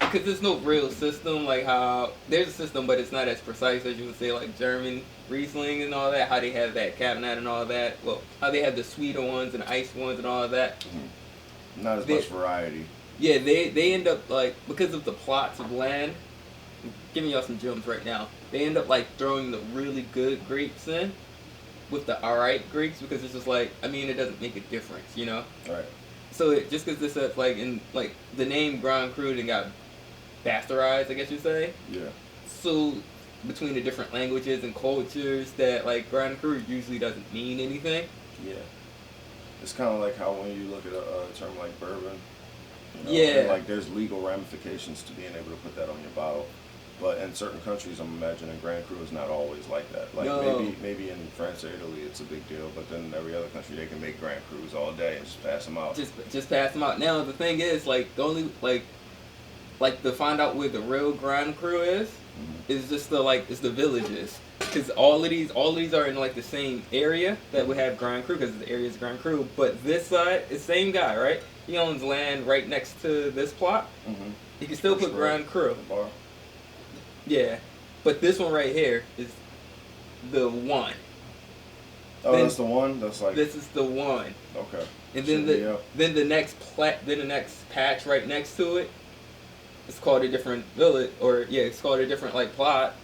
Because there's no real system, like how there's a system, but it's not as precise as you would say, like German Riesling and all that. How they have that cabinet and all that. Well, how they have the sweeter ones and the iced ones and all that. Not as much variety. Yeah, they end up like because of the plots of land. I'm giving y'all some gems right now. They end up like throwing the really good grapes in with the alright grapes because it's just like it doesn't make a difference, you know. Right. So just because this is like in like the name Grand Cru and got bastardized, I guess you say. Yeah. So between the different languages and cultures, that like Grand Cru usually doesn't mean anything. Yeah. It's kind of like how when you look at a term like bourbon, and like there's legal ramifications to being able to put that on your bottle. But in certain countries, I'm imagining Grand Cru is not always like that. Like maybe in France or Italy, it's a big deal. But then every other country, they can make Grand Crus all day and just pass them out. Just pass them out. Now the thing is, like the only like to find out where the real Grand Cru is just it's the villages. Because all of these are in like the same area that would have Grand Cru because the area is Grand Cru. But this side, it's the same guy, right? He owns land right next to this plot. He can still put Grand Cru. Yeah, but this one right here is the one. Oh, that's the one. That's like this is the one. Okay. And then the next patch right next to it, it's called a different village, or it's called a different like plot.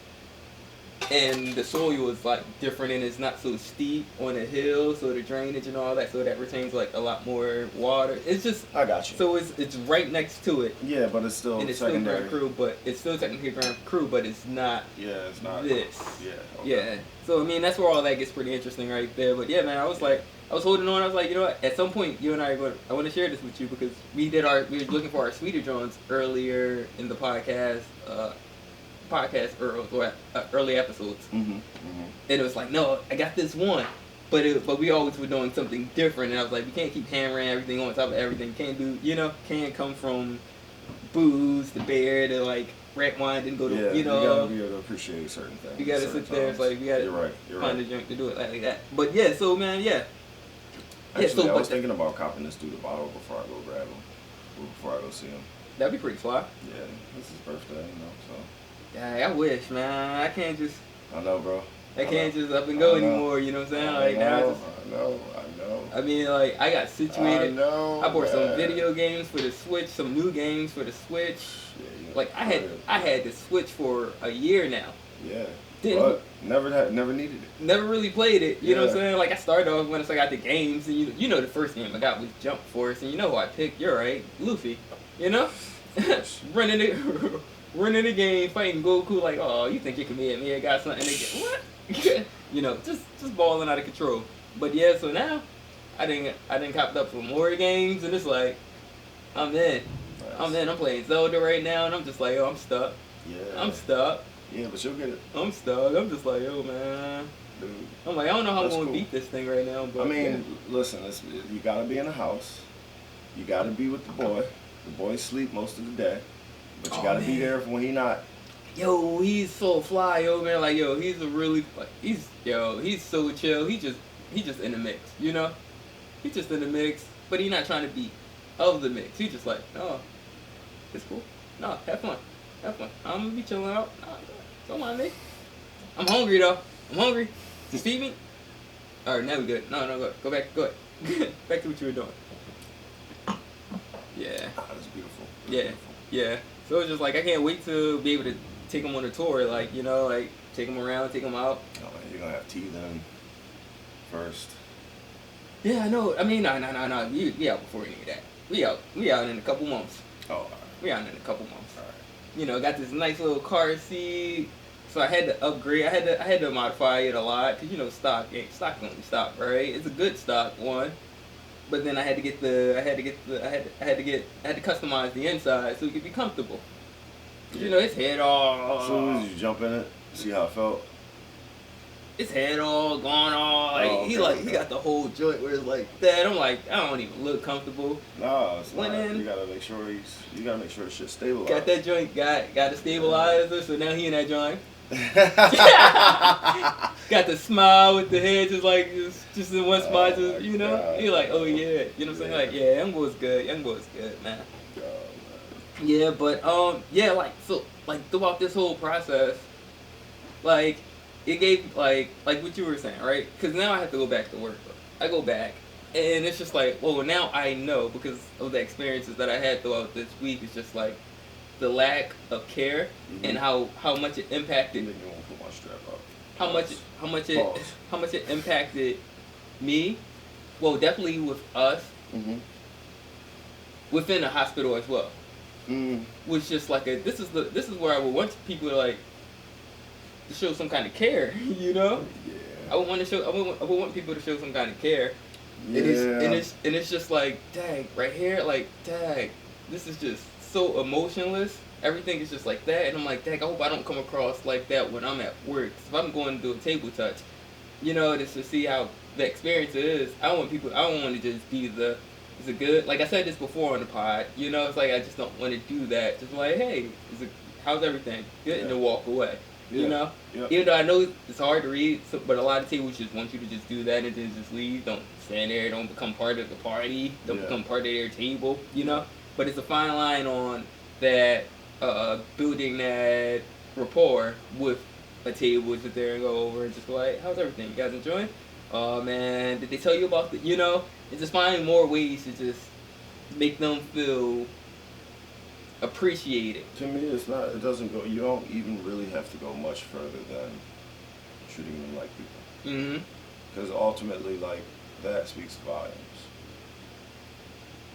And the soil is like different and it's not so steep on the hill, so the drainage and all that, so that retains like a lot more water. It's just I got you. So it's right next to it. Yeah, but it's still secondary. Still Grand Cru, but it's still technically Grand Cru, but it's not. Yeah, it's not this. Yeah. Okay. Yeah. So that's where all that gets pretty interesting right there. But yeah, man, I was holding on. I was like, you know what? At some point, you and I I want to share this with you because we were looking for our sweeter Jones earlier in the podcast. Early episodes, and it was like, no, I got this one, but we always were doing something different, and I was like, we can't keep hammering everything on top of everything. Can't come from booze to beer to like red wine, then go to you gotta be able to appreciate certain things. You gotta sit there, it's like we gotta You're right. find a drink to do it like that. But yeah, so man, yeah. Actually, so I was thinking about copping this dude a bottle before I go grab him. Or before I go see him. That'd be pretty fly. Yeah, it's his birthday, so. Yeah, I wish, man. I can't just. I know, bro. I can't just up and go anymore, you know what I'm saying? Like now I know. I mean, like, I got situated. I bought some video games for the Switch, some new games for the Switch. Yeah, like I had the Switch for a year now. Yeah. But never needed it. Never really played it. You know what I'm saying? Like I started off when I got the games, and you know the first game I got was Jump Force, and you know who I picked. You're right, Luffy. You know, running the game, fighting Goku. Like, oh, you think you can be at me? I got something to get what? You know, just balling out of control. But yeah, so now I didn't copped up for more games, and it's like I'm in. Nice. I'm playing Zelda right now, and I'm just like, I'm stuck. Yeah. I'm stuck. Yeah, but you'll get it. I'm stuck. I'm just like, yo, man. Dude. I'm like, I don't know how I'm going to beat this thing right now. But I mean, listen, you got to be in the house. You got to be with the boy. The boy sleep most of the day. But you got to be there when he not. Yo, he's so fly, yo, man. Like, yo, he's a really, he's so chill. He just in the mix, you know? He's just in the mix, but he's not trying to be of the mix. He's just like, oh, it's cool. No, have fun. I'm going to be chilling out. No, don't mind me. I'm hungry, though. I'm hungry. Just feed me. All right, now we good. No, go back. Go ahead. Back to what you were doing. Yeah. That's beautiful. Yeah. So it's just like, I can't wait to be able to take him on a tour. Like, you know, like, take him around, take him out. Oh, man, you're going to have tea then first. Yeah, I know. I mean, no. We out before any of that. We out in a couple months. Oh, all right. We out in a couple months. All right. You know, got this nice little car seat. So I had to upgrade. I had to modify it a lot because, you know, stock only stock, right? It's a good stock one, but then I had to customize the inside so it could be comfortable. Yeah. You know, it's head all. As soon as you jump in it, see how it felt. His head all gone all like he got the whole joint where it's like that. I'm like, I don't even look comfortable. Nah, it's not. You gotta make sure the shit's stabilized. Got that joint, got the stabilizer, so now he in that joint. Got the smile with the head just in one spot, you know? God, he like, oh yeah. You know what I'm saying? Like, yeah, young boy's good, man. God, man. Yeah, but throughout this whole process, like it gave like what you were saying, right? Because now I have to go back to work. I go back, and it's just like, well, now I know because of the experiences that I had throughout this week. It's just like the lack of care and how much it impacted. You won't put my strap up. How much it impacted me. Well, definitely with us. Within the hospital as well. Was just like this is where I would want people to show some kind of care, you know? Yeah. I would want people to show some kind of care. Yeah. And it's just like, dang, right here, like, dang, this is just so emotionless. Everything is just like that, and I'm like, dang, I hope I don't come across like that when I'm at work. If I'm going to do a table touch, you know, just to see how the experience is. I don't want to just be is it good? Like I said this before on the pod, you know, it's like I just don't want to do that. Just like, hey, how's everything? Good, and then walk away. You know? Yep. Even though I know it's hard to read, but a lot of tables just want you to just do that and then just leave. Don't stand there. Don't become part of the party. Don't become part of their table, you know? But it's a fine line on that, building that rapport with a table, sit there and go over and just be like, how's everything? You guys enjoying? Oh, man, did they tell you about the, you know? It's just finding more ways to just make them feel appreciated. To me, it doesn't go, you don't even really have to go much further than treating them like people. Because ultimately, like, that speaks volumes.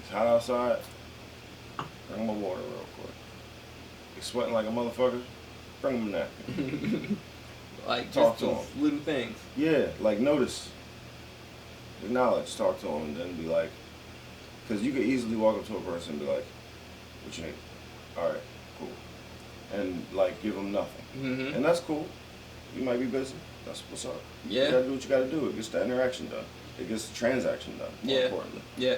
It's hot outside, bring them a water real quick. You're sweating like a motherfucker, bring them a napkin. Like, talk just to them. Little things. Yeah, like, notice. Acknowledge, talk to them, and then be like, because you could easily walk up to a person and be like, what you need? Alright, cool. And like give them nothing. And that's cool. You might be busy. That's what's up. Yeah. You gotta do what you gotta do. It gets the interaction done. It gets the transaction done, more importantly. Yeah.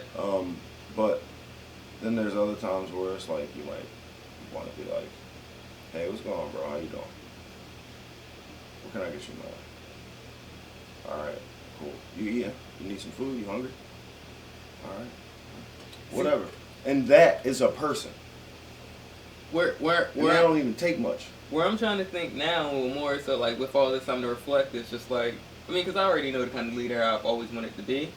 But then there's other times where it's like you might want to be like, hey, what's going on, bro? How you doing? What can I get you, man? Alright, cool. You eating? You need some food? You hungry? All right. Whatever. And that is a person. Where And that don't even take much. Where I'm trying to think now, more so like with all this time to reflect, it's just like, I mean, because I already know the kind of leader I've always wanted to be.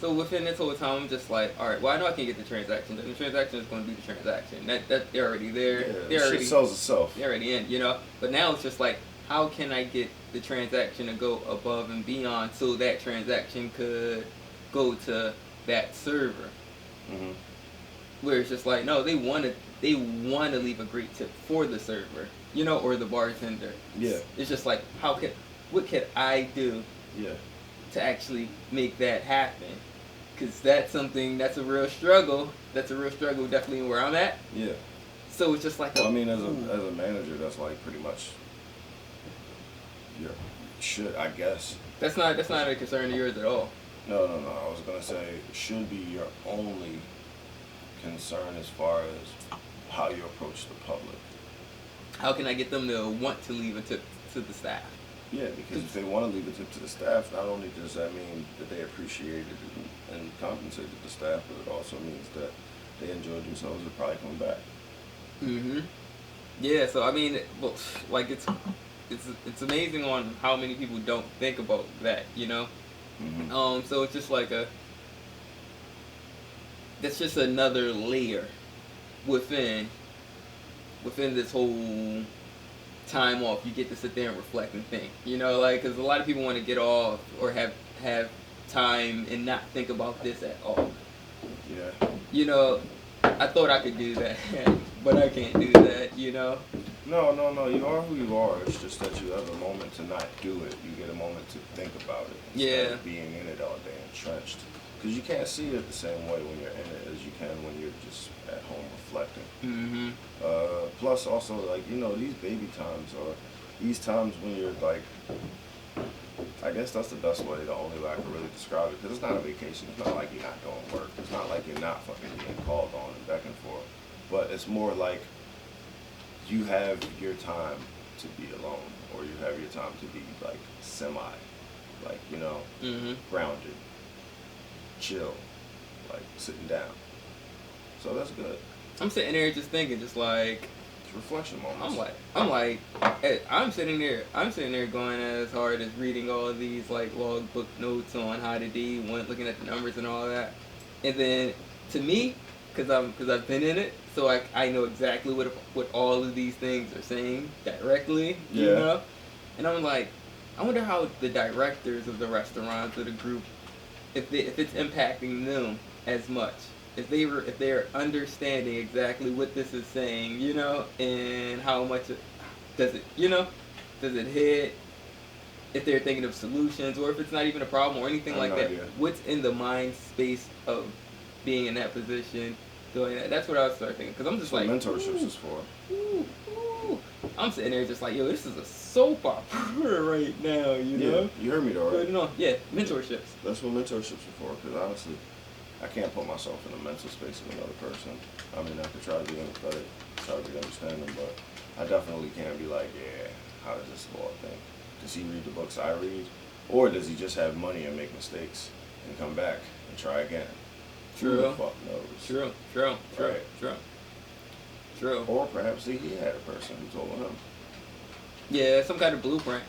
So within this whole time, I'm just like, all right, well, I know I can get the transaction. And the transaction is going to be the transaction. That they're already there. Yeah, they're already shit sells itself. They're already in, you know. But now it's just like, how can I get the transaction to go above and beyond so that transaction could go to that server? Mm-hmm. Where it's just like, no, they want to leave a great tip for the server, you know, or the bartender. Yeah. It's just like, what could I do? Yeah. To actually make that happen? Because that's a real struggle. That's a real struggle, definitely where I'm at. Yeah. So it's just like, well, I mean, as a manager, that's like pretty much your shit, I guess. That's not a concern of yours at all. No. I was gonna say it should be your only concern as far as how you approach the public. How can I get them to want to leave a tip to the staff? Yeah, because if they want to leave a tip to the staff, not only does that mean that they appreciated and compensated the staff, but it also means that they enjoyed themselves and probably come back. Mm-hmm. Yeah, so I mean, well, like it's amazing on how many people don't think about that, you know? Mm-hmm. So it's just like that's just another layer within this whole time off. You get to sit there and reflect and think, you know, like, because a lot of people want to get off or have time and not think about this at all. Yeah. You know, I thought I could do that, but I can't do that, you know? No, you are who you are. It's just that you have a moment to not do it. You get a moment to think about it instead of being in it all day entrenched. Because you can't see it the same way when you're in it as you can when you're just at home reflecting. Mm-hmm. Plus, also, like, you know, these baby times or these times when you're like, I guess that's the best way, the only way I can really describe it. Because it's not a vacation. It's not like you're not doing work. It's not like you're not fucking being called on and back and forth. But it's more like you have your time to be alone, or you have your time to be like like, you know, grounded, chill, like sitting down. So that's good. I'm sitting there just thinking, just like, it's reflection moments. I'm sitting there going as hard as reading all of these like logbook notes on how to do, looking at the numbers and all that, and then to me, because I've been in it, so I know exactly what all of these things are saying directly, you know, and I'm like, I wonder how the directors of the restaurants or the group, if it's impacting them as much, if they're understanding exactly what this is saying, you know, and how much does it hit, if they're thinking of solutions, or if it's not even a problem or anything like that. Idea. What's in the mind space of being in that position, doing that? That's what I was starting thinking, because I'm just like, mentorships is for. I'm sitting there just like, yo, this is a soap opera right now, you know? You heard me though, right? No, yeah, mentorships. That's what mentorships are for, because honestly, I can't put myself in the mental space of another person. I mean, I could try to be empathetic, try to be understanding, but I definitely can't be like, yeah, how does this boy think? Does he read the books I read? Or does he just have money and make mistakes and come back and try again? True. Who the fuck knows? True. Or perhaps he had a person who told him. Yeah, some kind of blueprint.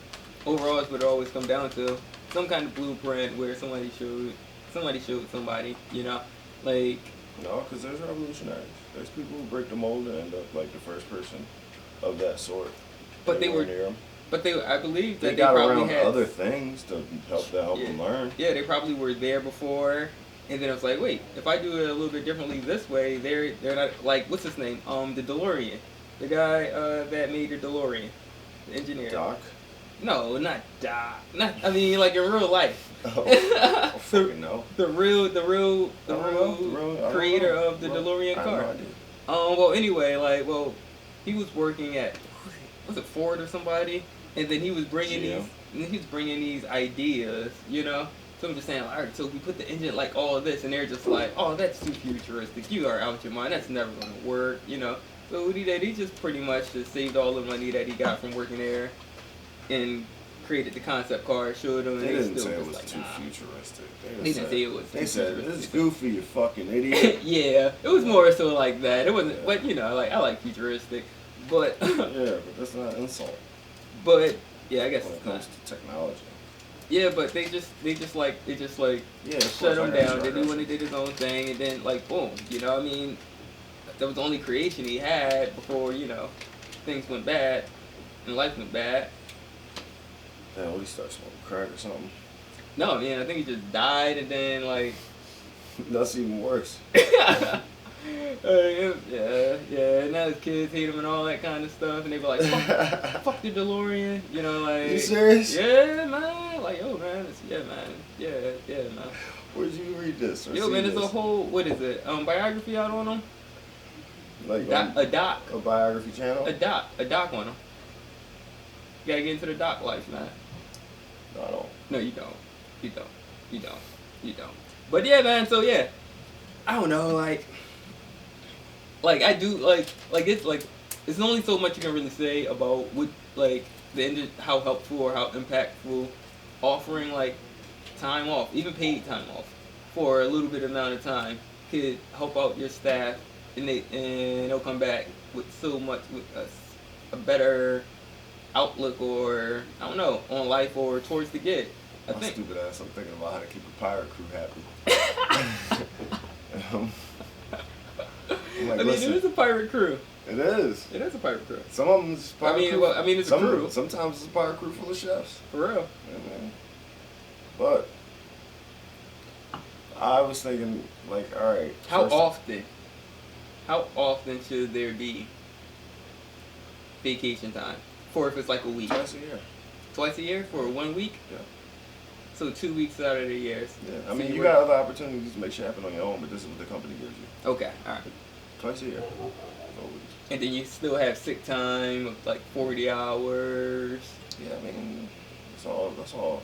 Overall, it's what it always comes down to. Some kind of blueprint where somebody showed somebody, you know, like. No, because there's revolutionaries. There's people who break the mold and end up like the first person of that sort. But I believe that they got probably around had other things to help them learn. Yeah, they probably were there before, and then it was like, wait, if I do it a little bit differently this way, they're not like, what's his name? The DeLorean, the guy that made the DeLorean, the engineer. Doc? No, not Doc. I mean, like in real life. Oh, fucking no. The real creator of the DeLorean car. Well, anyway, he was working at, was it Ford or somebody? And then he was bringing these ideas, you know. So I'm just saying, all right, so we put the engine like all of this, and they're just like, oh, that's too futuristic. You are out your mind. That's never gonna work, you know. So what he did, he just pretty much just saved all the money that he got from working there, and created the concept car, showed them, and They they didn't still say it was was like, too nah. futuristic. They didn't say it was too They said, futuristic. "This is goofy, you fucking idiot." Yeah, it was more so like that. It wasn't, but you know, like I like futuristic, but Yeah, but that's not an insult but yeah, I guess when it it's not. comes to technology. Yeah, but they just like Yeah, of shut course, I him got down. you, They I knew got when you. he did his own thing, and then like boom, you know what I mean? That was the only creation he had before, you know, things went bad and life went bad. Damn, what he start smoking crack or something? No, man, I think he just died, and then like That's even worse. yeah, and now his kids hate him and all that kind of stuff, and they be like, fuck the DeLorean, you know, like. You serious? Yeah, man. Like, yo, man, yeah, man. Where'd you read this? Or Yo, see man, there's this? a whole, what is it, biography out on him? Like A doc. a biography channel? A doc on him. You gotta get into the doc life, man. No, I don't. No, you don't. You don't. But yeah, man, so yeah. I don't know, like I do, like, it's only so much you can really say about what, like, how helpful or how impactful offering, like, time off, even paid time off, for a little bit amount of time could help out your staff, and they'll come back with so much, with a better outlook, or, I don't know, on life or towards the gig. I My think. stupid ass, I'm thinking about how to keep a pirate crew happy. I'm like, I mean, listen, it is a pirate crew. it is. It is a pirate crew. Some of them is pirate crew. Well, I mean, it's a crew. Sometimes it's a pirate crew full of chefs. For real. Yeah, man. But I was thinking, like, all right. How often should there be vacation time? For if it's like a week? Twice a year. Twice a year for 1 week? Yeah. So 2 weeks out of the year. Yeah. I So mean, you got other opportunities to make shit happen on your own, but this is what the company gives you. Okay, alright. Twice a year. 4 weeks. And then you still have sick time of like 40 hours. Yeah, I mean, that's all.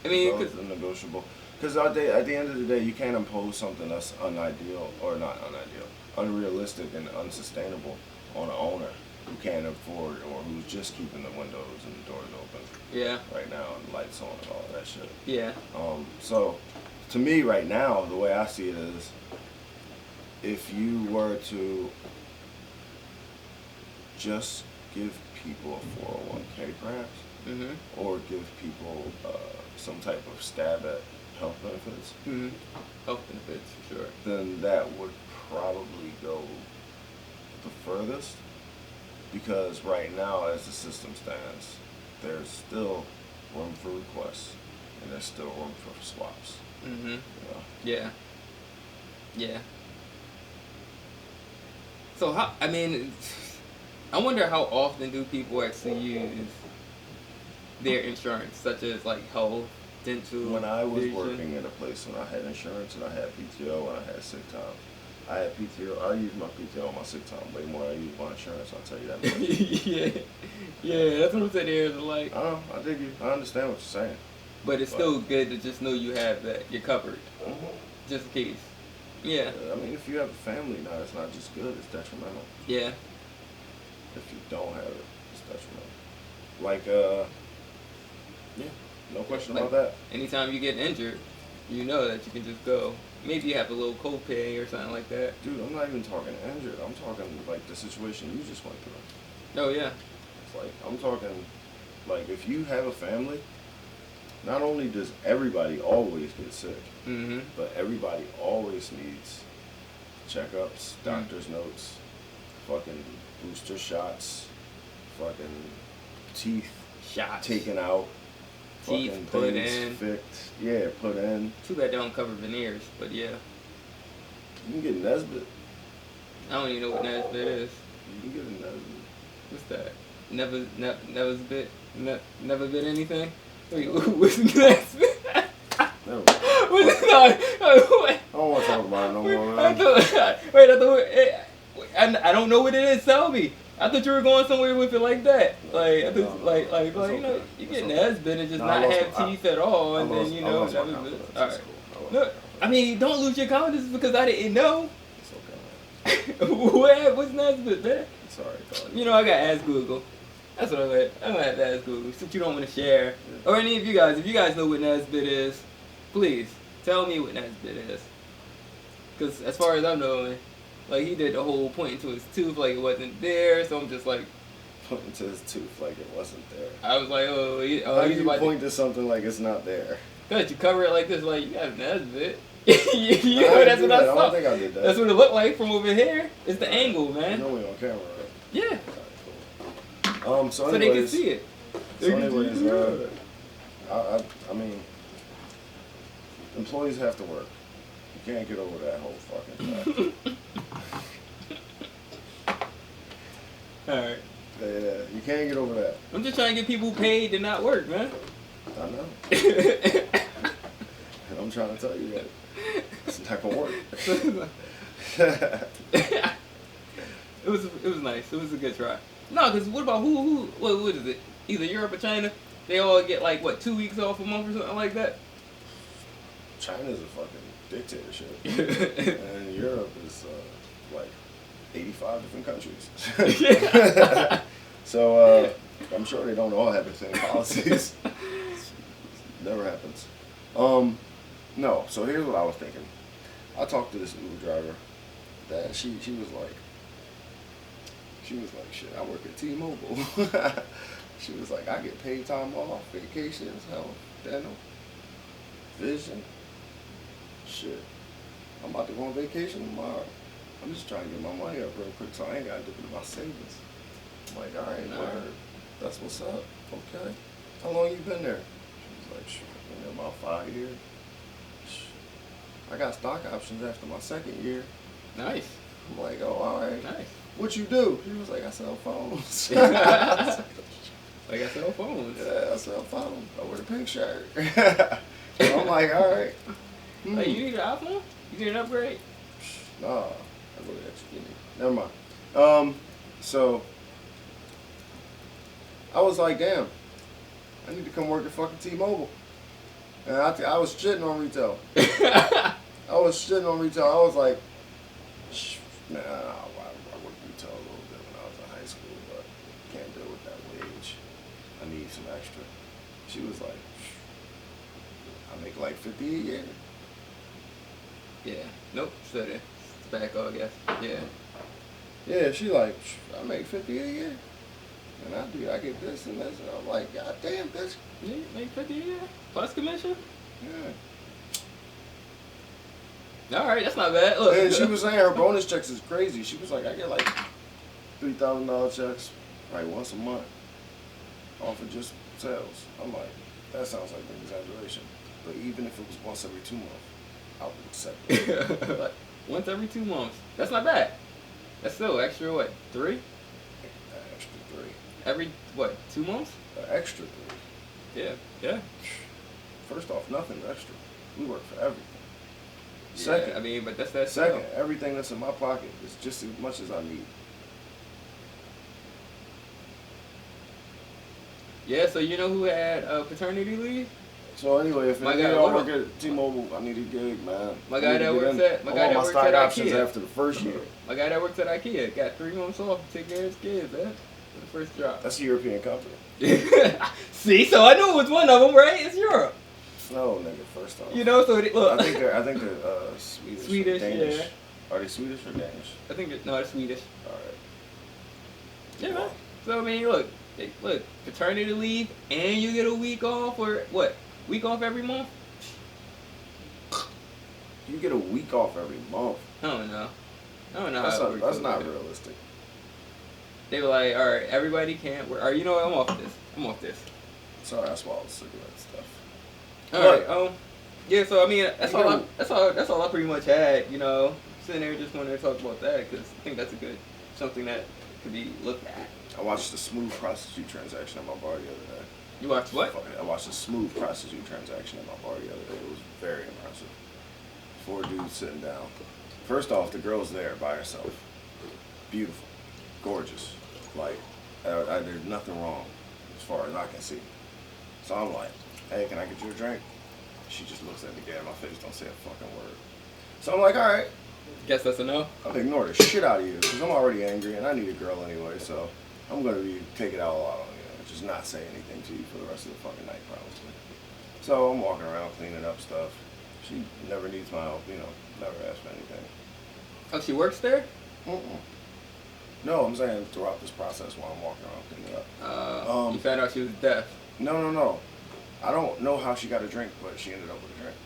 I mean, It's negotiable. Because at the end of the day, you can't impose something that's unrealistic and unsustainable on an owner who can't afford or who's just keeping the windows and the doors open. Yeah. Right now, and the lights on and all that shit. Yeah. So, to me, right now, the way I see it is, if you were to just give people a 401k perhaps, Mm-hmm. or give people some type of stab at health benefits, Mm-hmm. Health benefits, for sure. then that would probably go the furthest. Because right now, as the system stands, there's still room for requests, and there's still room for swaps. Mm-hmm. You know? Yeah. Yeah. So I wonder how often do people actually use their insurance, such as like health, dental, When I was vision? working at a place when I had insurance and I had PTO and I had sick time, I had PTO. I used my PTO and my sick time way more than I used my insurance. I'll tell you that much. yeah, that's what I'm saying. There is like, I know. I dig you. I understand what you're saying. but it's still good to just know you have that. You're covered, just in case. Yeah. I mean, if you have a family now, it's not just good. It's detrimental. Yeah. If you don't have it, it's detrimental. Like, yeah, no question about that. Anytime you get injured, you know that you can just go. Maybe you have a little copay or something like that. Dude, I'm not even talking injured. I'm talking like the situation you just went through. Oh yeah. It's like, I'm talking, like, if you have a family, not only does everybody always get sick, Mm-hmm. but everybody always needs checkups, doctor's notes, fucking booster shots, fucking teeth Shots. taken out, Teeth fucking put things in. fixed. Yeah, put in. Too bad they don't cover veneers, but yeah. You can get Nesbit. I don't even know what Nesbit is. You can get a Nesbit. What's that? Never bit anything? Wait, what's Nesbit? No. What's no, I don't want to talk about it no more, man. I don't know what it is. Tell me. I thought you were going somewhere with it like that. Like, I thought, No, like it's you know, okay. you get It's okay. Nesbit and just No, not I lost have my- teeth at all, and I then you know lost my that was confidence. it. All It's right. cool. No, I mean, don't lose your confidence because I didn't know. It's okay, man. What's Nesbit, man? Sorry, dog. You know, I got to ask Google. That's what I'm at. I'm at that. That's cool. Since you don't want to share, or any of you guys, if you guys know what Nesbit is, please tell me what Nesbit is. Because as far as I'm knowing, like he did the whole pointing to his tooth like it wasn't there. So I'm just like pointing to his tooth like it wasn't there. I was like, oh, how do you point to something like it's not there? Cause you cover it like this, like you got a Nesbit. you know, that's what I saw. I don't think I did that. That's what it looked like from over here. It's the angle, man. You're only on camera, right? Yeah. So so they can see it. So anyways, I mean, employees have to work. You can't get over that whole fucking fact. Alright. Yeah, you can't get over that. I'm just trying to get people paid to not work, man. I know. And I'm trying to tell you that it's not gonna work. It was nice. It was a good try. No, because what about what is it? Either Europe or China? They all get like what 2 weeks off a month or something like that. China's a fucking dictatorship, and Europe is like 85 different countries. So I'm sure they don't all have the same policies. Never happens. No. So here's what I was thinking. I talked to this Uber driver. That she was like, shit, I work at T-Mobile. She was like, I get paid time off, vacations, health, dental, vision. Shit, I'm about to go on vacation tomorrow. I'm just trying to get my money up real quick so I ain't got to dip into my savings. I'm like, all right, word. That's what's up. Okay. How long you been there? She was like, shit, I've been there about 5 years. I got stock options after my second year. Nice. I'm like, oh, all right. Nice. What you do? She was like, I sell phones. Like I sell phones. Yeah, I sell phones. I wear the pink shirt. So I'm like, all right. Hey, you need an iPhone? You need an upgrade? Nah, I really actually need. Never mind. So I was like, damn, I need to come work at fucking T-Mobile. And I was shitting on retail. I was like, nah, I worked retail a little bit when I was in high school, but can't deal with that wage. I need some extra. She was like, I make like $50 a year. Yeah. Nope. Steady. It's back on, I guess. Yeah. Yeah, she like, I make $50 a year. And I get this and this. And I'm like, God damn, bitch. Yeah, you make 50 a year? Plus commission? Yeah. Alright, that's not bad. Look. And she was saying her bonus checks is crazy. She was like, I get like $3,000 checks like once a month off of just sales. I'm like, that sounds like an exaggeration. But even if it was once every 2 months, I would accept it. Like, once every 2 months. That's not bad. That's still extra, what, 3? An extra 3. Every, what, 2 months? An extra 3. Yeah. Yeah. First off, nothing's extra. We work for everything. Yeah, Second, I mean, but that's that. Second, everything that's in my pocket is just as much as I need. Yeah, so you know who had paternity leave? So anyway, if My I guy, work at T-Mobile, I need a gig, man. My guy that works at I want my stock options after the first year. My guy that works at IKEA got 3 months off to take care of his kids, man. For the first job. That's a European company. See, so I knew it was one of them, right? It's Europe. No, nigga. First off, You know, so look. I think they're Swedish. Swedish, Danish. yeah. Are they Swedish or Danish? I think they're Swedish. All right. Yeah, man. So I mean, look, paternity leave, and you get a week off, or what? Week off every month? You get a week off every month. I don't know. How it works. That's not realistic. They were like, all right, everybody can't work. Or you know what? I'm off this. Sorry, I swallowed cigarette stuff. All right. Yeah. So I mean, that's all I pretty much had. You know, sitting there just wanted to talk about that because I think that's something that could be looked at. I watched the smooth prostitute transaction at my bar the other day. You watched what? I watched a smooth prostitute transaction at my bar the other day. It was very impressive. 4 dudes sitting down. First off, the girl's there by herself. Beautiful. Gorgeous. Like, there's nothing wrong as far as I can see. So I'm like, hey, can I get you a drink? She just looks at me dead in my face, don't say a fucking word. So I'm like, all right. Guess that's a no? I'm gonna ignore the shit out of you because I'm already angry and I need a girl anyway, so I'm going to take it all out on you. Just not say anything to you for the rest of the fucking night, probably. So I'm walking around cleaning up stuff. She never needs my help, never asks for anything. Oh, she works there? Mm-mm. No, I'm saying throughout this process while I'm walking around cleaning up. You found out she was deaf? No. I don't know how she got a drink, but she ended up with a drink.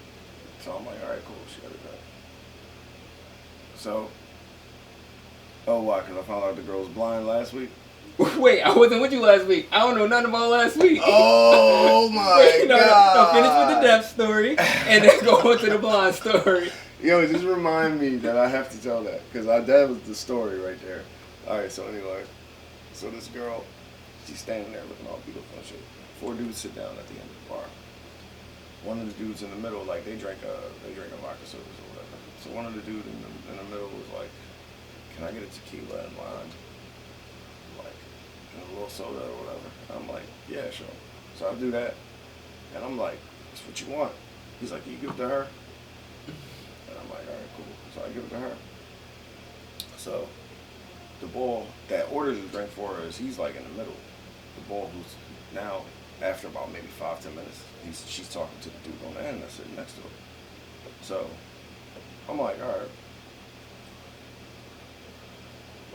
So I'm like, all right, cool, she got a drink. So, why? Because I found out the girl was blind last week? Wait, I wasn't with you last week. I don't know nothing about last week. Oh my God. No, finish with the deaf story and then go on to the blind story. Yo, just remind me that I have to tell that because that was the story right there. All right, so anyway, so this girl, she's standing there looking all beautiful and shit. 4 dudes sit down at the end of the bar. One of the dudes in the middle, like they drank a vodka sodas or whatever. So one of the dudes in the middle was like, "Can I get a tequila and lime, like and a little soda or whatever?" And I'm like, "Yeah, sure." So I do that, and I'm like, "That's what you want." He's like, "Can you give it to her?" And I'm like, "All right, cool." So I give it to her. So the boy that orders the drink for her he's like in the middle. The boy who's now, after about maybe 5-10 minutes, she's talking to the dude on the end that's sitting next to her. So I'm like, all right.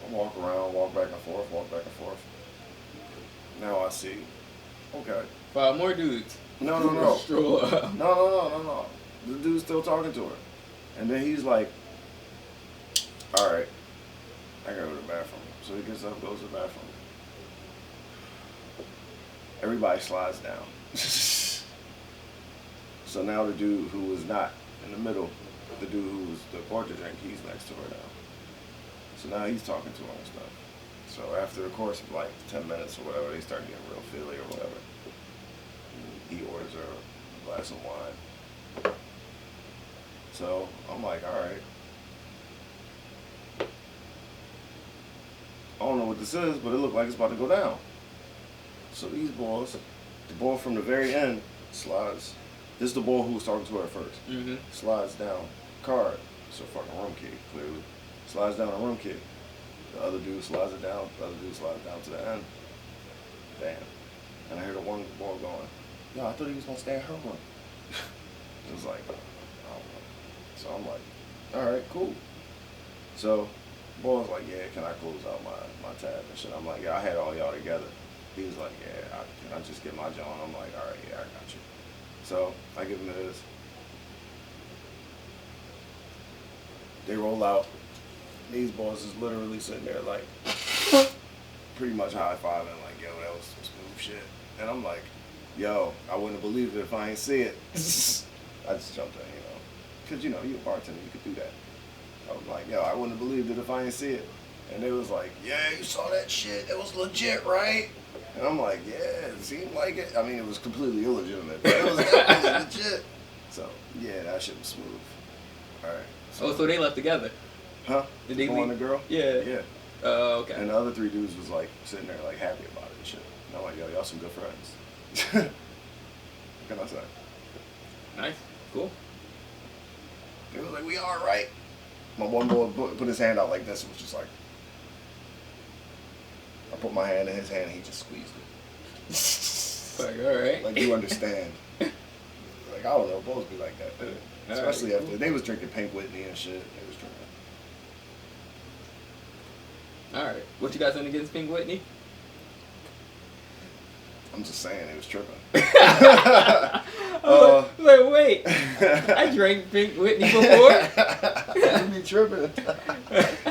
I walk around, walk back and forth. Now I see, okay. 5 more dudes. No. Stroll up. No. The dude's still talking to her. And then he's like, all right, I gotta go to the bathroom. So he gets up, goes to the bathroom. Everybody slides down. So now the dude who was not in the middle, the dude who was the poured the drink, he's next to her now. So now he's talking to her and stuff. So after the course of like 10 minutes or whatever, they start getting real feely or whatever. And he orders her a glass of wine. So I'm like, all right. I don't know what this is, but it looked like it's about to go down. So these boys, the boy from the very end slides. This is the boy who was talking to her first. Mm-hmm. Slides down card. It's a fucking room key, clearly. Slides down a room key. The other dude slides it down. The other dude slides it down to the end. Damn. And I hear the one boy going, "Yo, I thought he was gonna stay in her room." It was like, I don't know. So I'm like, all right, cool. So the boy was like, "Yeah, can I close out my tab and shit?" I'm like, "Yeah, I had all y'all together." He was like, "Yeah, can I just get my John?" I'm like, "All right, yeah, I got you." So I give him his. They roll out. These boys is literally sitting there like, pretty much high-fiving, like, "Yo, that was some smooth shit." And I'm like, "Yo, I wouldn't have believed it if I ain't see it." I just jumped in, because you're a bartender, you could do that. I was like, "Yo, I wouldn't have believed it if I ain't see it." And they was like, "Yeah, you saw that shit? It was legit, right?" And I'm like, "Yeah, it seemed like it." I mean, it was completely illegitimate, but it was legit. So, yeah, that shit was smooth. All right. So they left together? Huh? Did they leave? And the girl? Yeah. Yeah. Okay. And the other 3 dudes was like sitting there like happy about it and shit. And I'm like, "Yo, y'all some good friends." What can I say? Nice. Cool. They was like, "We all right." My one boy put his hand out like this and was just like, I put my hand in his hand and he just squeezed it. Like, all right. Like, you understand. Like, I don't know, boys be like that. Especially right, after cool. they was drinking Pink Whitney and shit. They was drinking. All right. What you guys in against Pink Whitney? I'm just saying, they was tripping. Wait. I drank Pink Whitney before. You be tripping.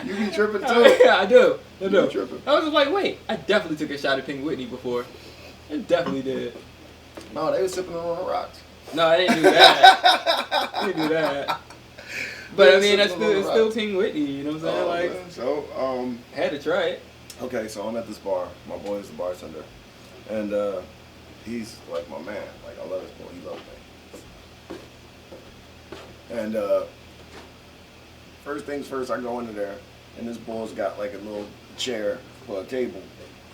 You be tripping too. Yeah, I do. You be tripping. I was just like, wait. I definitely took a shot at Pink Whitney before. I definitely did. No, they was sipping on the rocks. No, I didn't do that. But I mean, it's still Pink Whitney. You know what I'm saying? Man. So, had to try it. Okay, so I'm at this bar. My boy is the bartender. And he's like my man. Like, I love this boy. He loves me. And first things first, I go into there, and this boy's got like a little chair for a table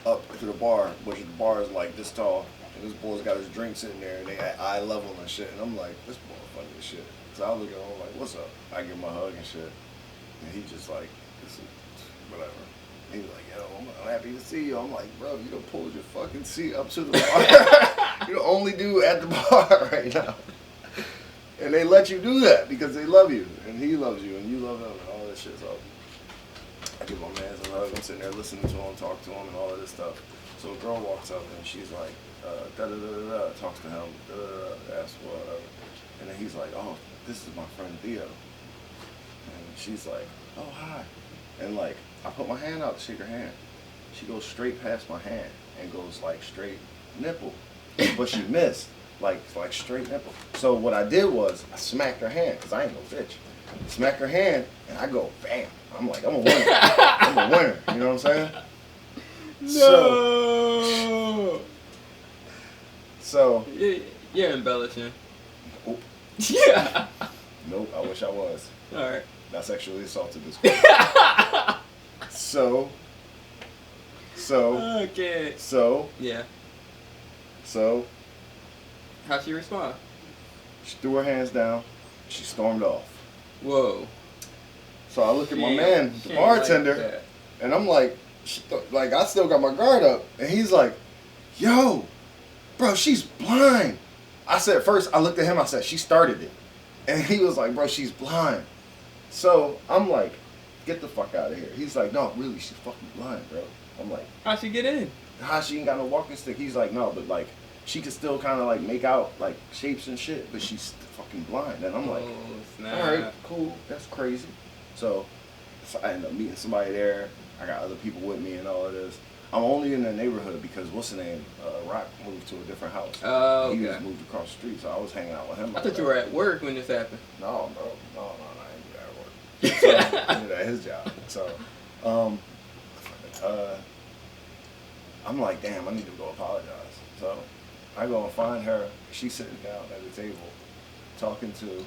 up to the bar, which the bar is like this tall. And this boy's got his drink sitting there, and they at eye level and shit. And I'm like, this boy funny as shit. So I look at him like, "What's up?" I give him a hug and shit. And he just like, whatever. He's like, yo, I'm happy to see you. I'm like, bro, you done pulled your fucking seat up to the bar. You're the only dude at the bar right now. And they let you do that because they love you. And he loves you and you love him and all that shit. So I give my man a hug. I'm sitting there listening to him, talk to him and all of this stuff. So a girl walks up and she's like, da-da-da-da-da, talks to him, da-da-da-da, asks whatever. And then he's like, oh, this is my friend Theo. And she's like, oh, hi. And like, I put my hand out to shake her hand. She goes straight past my hand and goes like straight nipple. But she missed, like straight nipple. So what I did was I smacked her hand, because I ain't no bitch. Smacked her hand and I go, bam. I'm like, I'm a winner. I'm a winner. You know what I'm saying? No. So you're embellishing. Nope. Yeah. Nope, I wish I was. Alright. I sexually assaulted this girl. So. Okay. So. Yeah. So. How'd she respond? She threw her hands down. She stormed off. Whoa. So I look at my man, the bartender, like and I'm like, I still got my guard up. And he's like, yo, bro, she's blind. I said, first, I looked at him, I said, she started it. And he was like, bro, she's blind. So I'm like, get the fuck out of here. He's like, no, really, she's fucking blind, bro. I'm like, how'd she get in? how she ain't got no walking stick? He's like, no, but like, she could still kind of like make out like shapes and shit, but she's fucking blind. And I'm like, snap. all right, cool, that's crazy. So I ended up meeting somebody there. I got other people with me and all of this. I'm only in the neighborhood because what's the name? Rock moved to a different house. Oh, okay. He just moved across the street, so I was hanging out with him. I thought you were at work when this happened. No, bro. No, I ain't do that at work. So, I did at his job. So, I'm like, damn, I need to go apologize. So, I go and find her. She's sitting down at the table talking to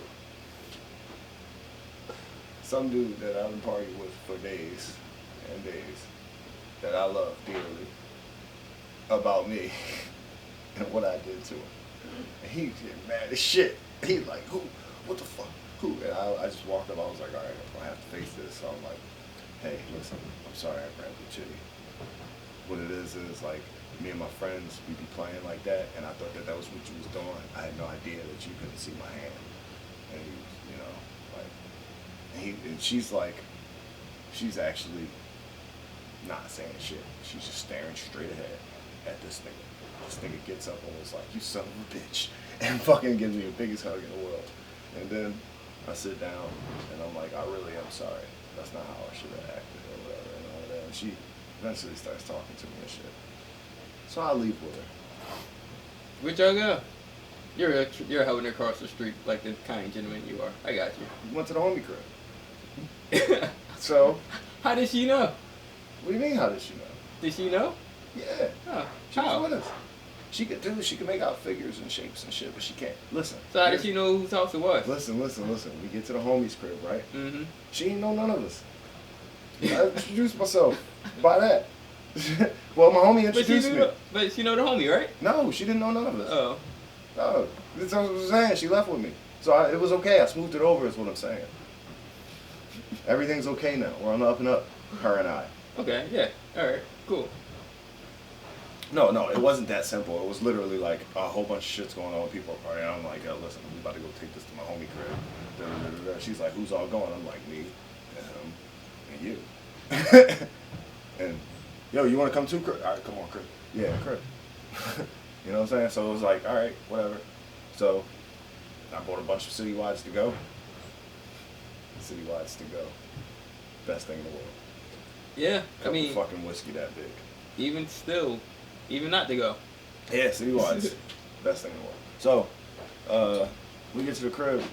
some dude that I've been partying with for days and days that I love dearly about me and what I did to him. And he's getting mad as shit. He's like, who? What the fuck? Who? And I just walked up. I was like, all right, I'm going to have to face this. So I'm like, hey, listen, I'm sorry I grabbed the chitty. What it is like, me and my friends, we be playing like that, and I thought that was what you was doing. I had no idea that you couldn't see my hand. And he, you know, like, and she's like, she's actually not saying shit. She's just staring straight ahead at this nigga. This nigga gets up and was like, you son of a bitch, and fucking gives me the biggest hug in the world. And then I sit down, and I'm like, I really am sorry. That's not how I should have acted or whatever, and all that. And she eventually starts talking to me and shit. So I leave with her. Where'd y'all go? You're helping her across the street like the kind gentleman you are. I got you. We went to the homie crib. So. How did she know? What do you mean, how did she know? Did she know? Yeah. Oh, she was with us. She could make out figures and shapes and shit, but she can't. Listen. So how did she know whose house it was? Listen. We get to the homie's crib, right? Mm-hmm. She ain't know none of us. I introduced myself by that. Well, my homie introduced me. But she know the homie, right? No, she didn't know none of us. Oh. No, that's what I'm saying. She left with me. So it was okay. I smoothed it over is what I'm saying. Everything's okay now. We're on the up and up, her and I. Okay, yeah. All right, cool. No, it wasn't that simple. It was literally like a whole bunch of shit's going on with people at party. I'm like, yo, listen, I'm about to go take this to my homie crib. Da-da-da-da-da. She's like, who's all going? I'm like, me, and you. And, yo, you want to come too, Chris? All right, come on, Chris. Yeah, Chris. You know what I'm saying? So it was like, all right, whatever. So I bought a bunch of City Wides to go. City Wides to go. Best thing in the world. Yeah, I mean, fucking whiskey that big. Even still, even not to go. Yeah, City Wides. Best thing in the world. So, we get to the crib,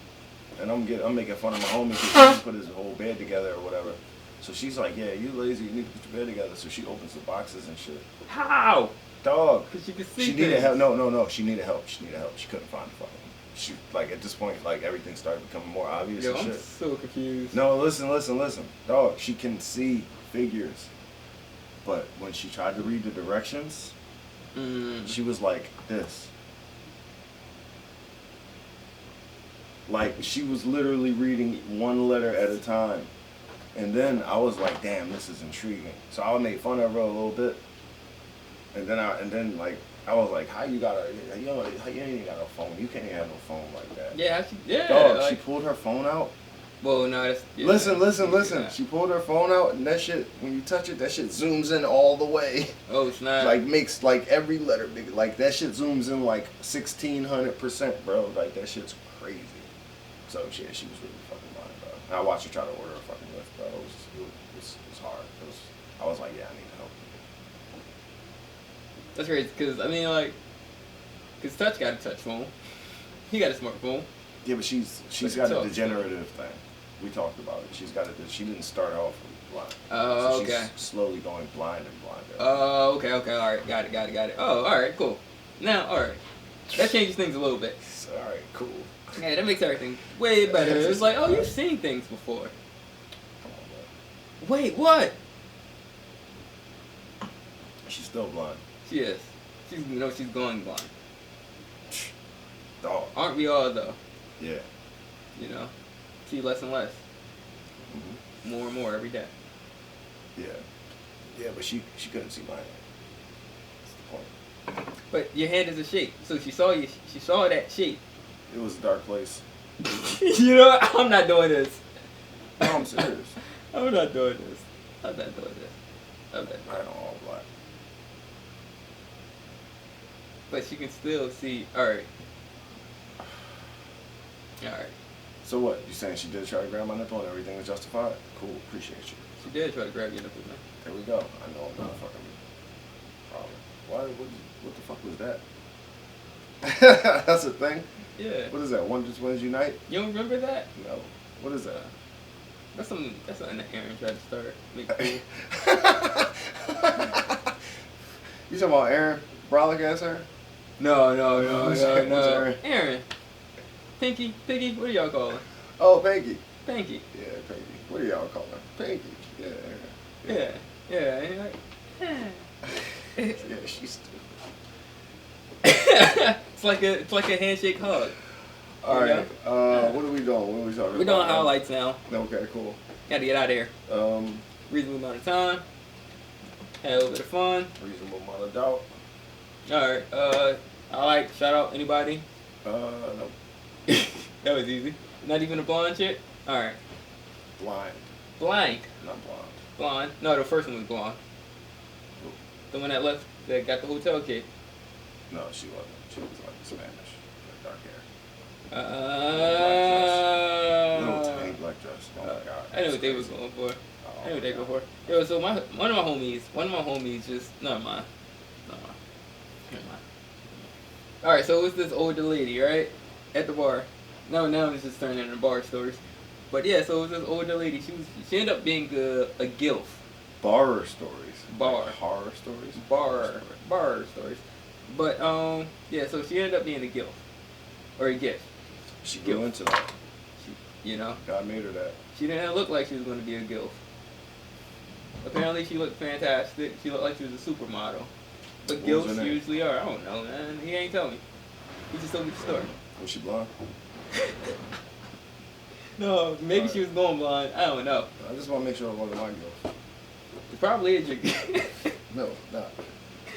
and I'm making fun of my homie because he put his whole bed together or whatever. So she's like, yeah, you lazy, you need to put your bed together. So she opens the boxes and shit. How? Dog. Because she could see She needed help. No. She needed help. She couldn't find the fucking. She, like, at this point, like, everything started becoming more obvious and shit. I'm so confused. No, listen. Dog, she can see figures. But when she tried to read the directions, she was like this. Like, she was literally reading one letter at a time. And then I was like, damn, this is intriguing. So I made fun of her a little bit. And then I was like, how you ain't even got a phone? You can't even have no phone like that. Yeah, Dog, she pulled her phone out. Well, no, that's... Yeah, listen. She pulled her phone out, and that shit, when you touch it, that shit zooms in all the way. Oh, snap. Like, makes, like, every letter big. Like, that shit zooms in, like, 1,600%, bro. Like, that shit's crazy. So, yeah, she was really fucking blind, bro. And I watched her try to order a fucking lift, bro. It was hard. I was like, yeah, I need help. That's crazy, because, I mean, like... Because Touch got a touch phone. He got a smartphone. Yeah, but she's got a degenerative thing. We talked about it. She didn't start off blind. Oh, so okay. She's slowly going blind and blind. Oh, okay, all right, got it. Oh, all right, cool. Now, all right, that changes things a little bit. All right, cool. Yeah, that makes everything way better. It's like, oh, you've seen things before. Come on, bro. Wait, what? She's still blind. She is. She's going blind. Dog. Aren't we all though? Yeah. You know, see less and less. Mm-hmm. More and more every day. Yeah. Yeah, but she couldn't see my hand. That's the point. But your hand is a shape, so she saw you. She saw that shape. It was a dark place. You know what? I'm not doing this. No, I'm serious. I'm not doing this. I'm not doing this. I don't all black. But she can still see. Alright. Alright. So what? You saying she did try to grab my nipple and everything was justified? Cool, appreciate you. She did try to grab your nipple, man. There we go. I know I'm not fucking problem. Why? What the fuck was that? That's a thing? Yeah. What is that? Wonders Unite? You don't remember that? No. What is that? That's something that Aaron tried to start. Make cool. You talking about Aaron? Brolic ass Aaron? No. Aaron. Pinky, what do y'all call her? Oh, Pinky. Pinky. Yeah, Pinky. What do y'all call her? Pinky. Yeah. Yeah. Yeah, she's stupid. It's like a handshake hug. All right. What are we doing? What are we talking about? We're doing highlights now. Okay, cool. Got to get out of here. Reasonable amount of time. Had a little bit of fun. Reasonable amount of doubt. All right. Shout out anybody. No. That was easy. Not even a blonde chick. All right. Blind. Blank. Not blonde. Blonde. No, the first one was blonde. The one that left, that got the hotel key. No, she wasn't. She was like Spanish, like dark hair. Little tiny black dress. Oh my god. I knew what they was going for. I knew what they go for. Yo, so one of my homies just never mind. All right, so it was this older lady, right, at the bar. Now it's just turning into bar stories. But yeah, so it was this older lady. She ended up being a gilf. Bar stories. Bar. Horror stories. Bar stories. But yeah, so she ended up being a gilf or a gift. She grew into that. You know. God made her that. She didn't look like she was going to be a gilf. Apparently, she looked fantastic. She looked like she was a supermodel. But gilfs usually are. I don't know, man. He ain't tell me. He just told me the story. Was she blonde? No, maybe she was going blonde. I don't know. I just want to make sure it wasn't my gilf. It probably is your gift. No, not.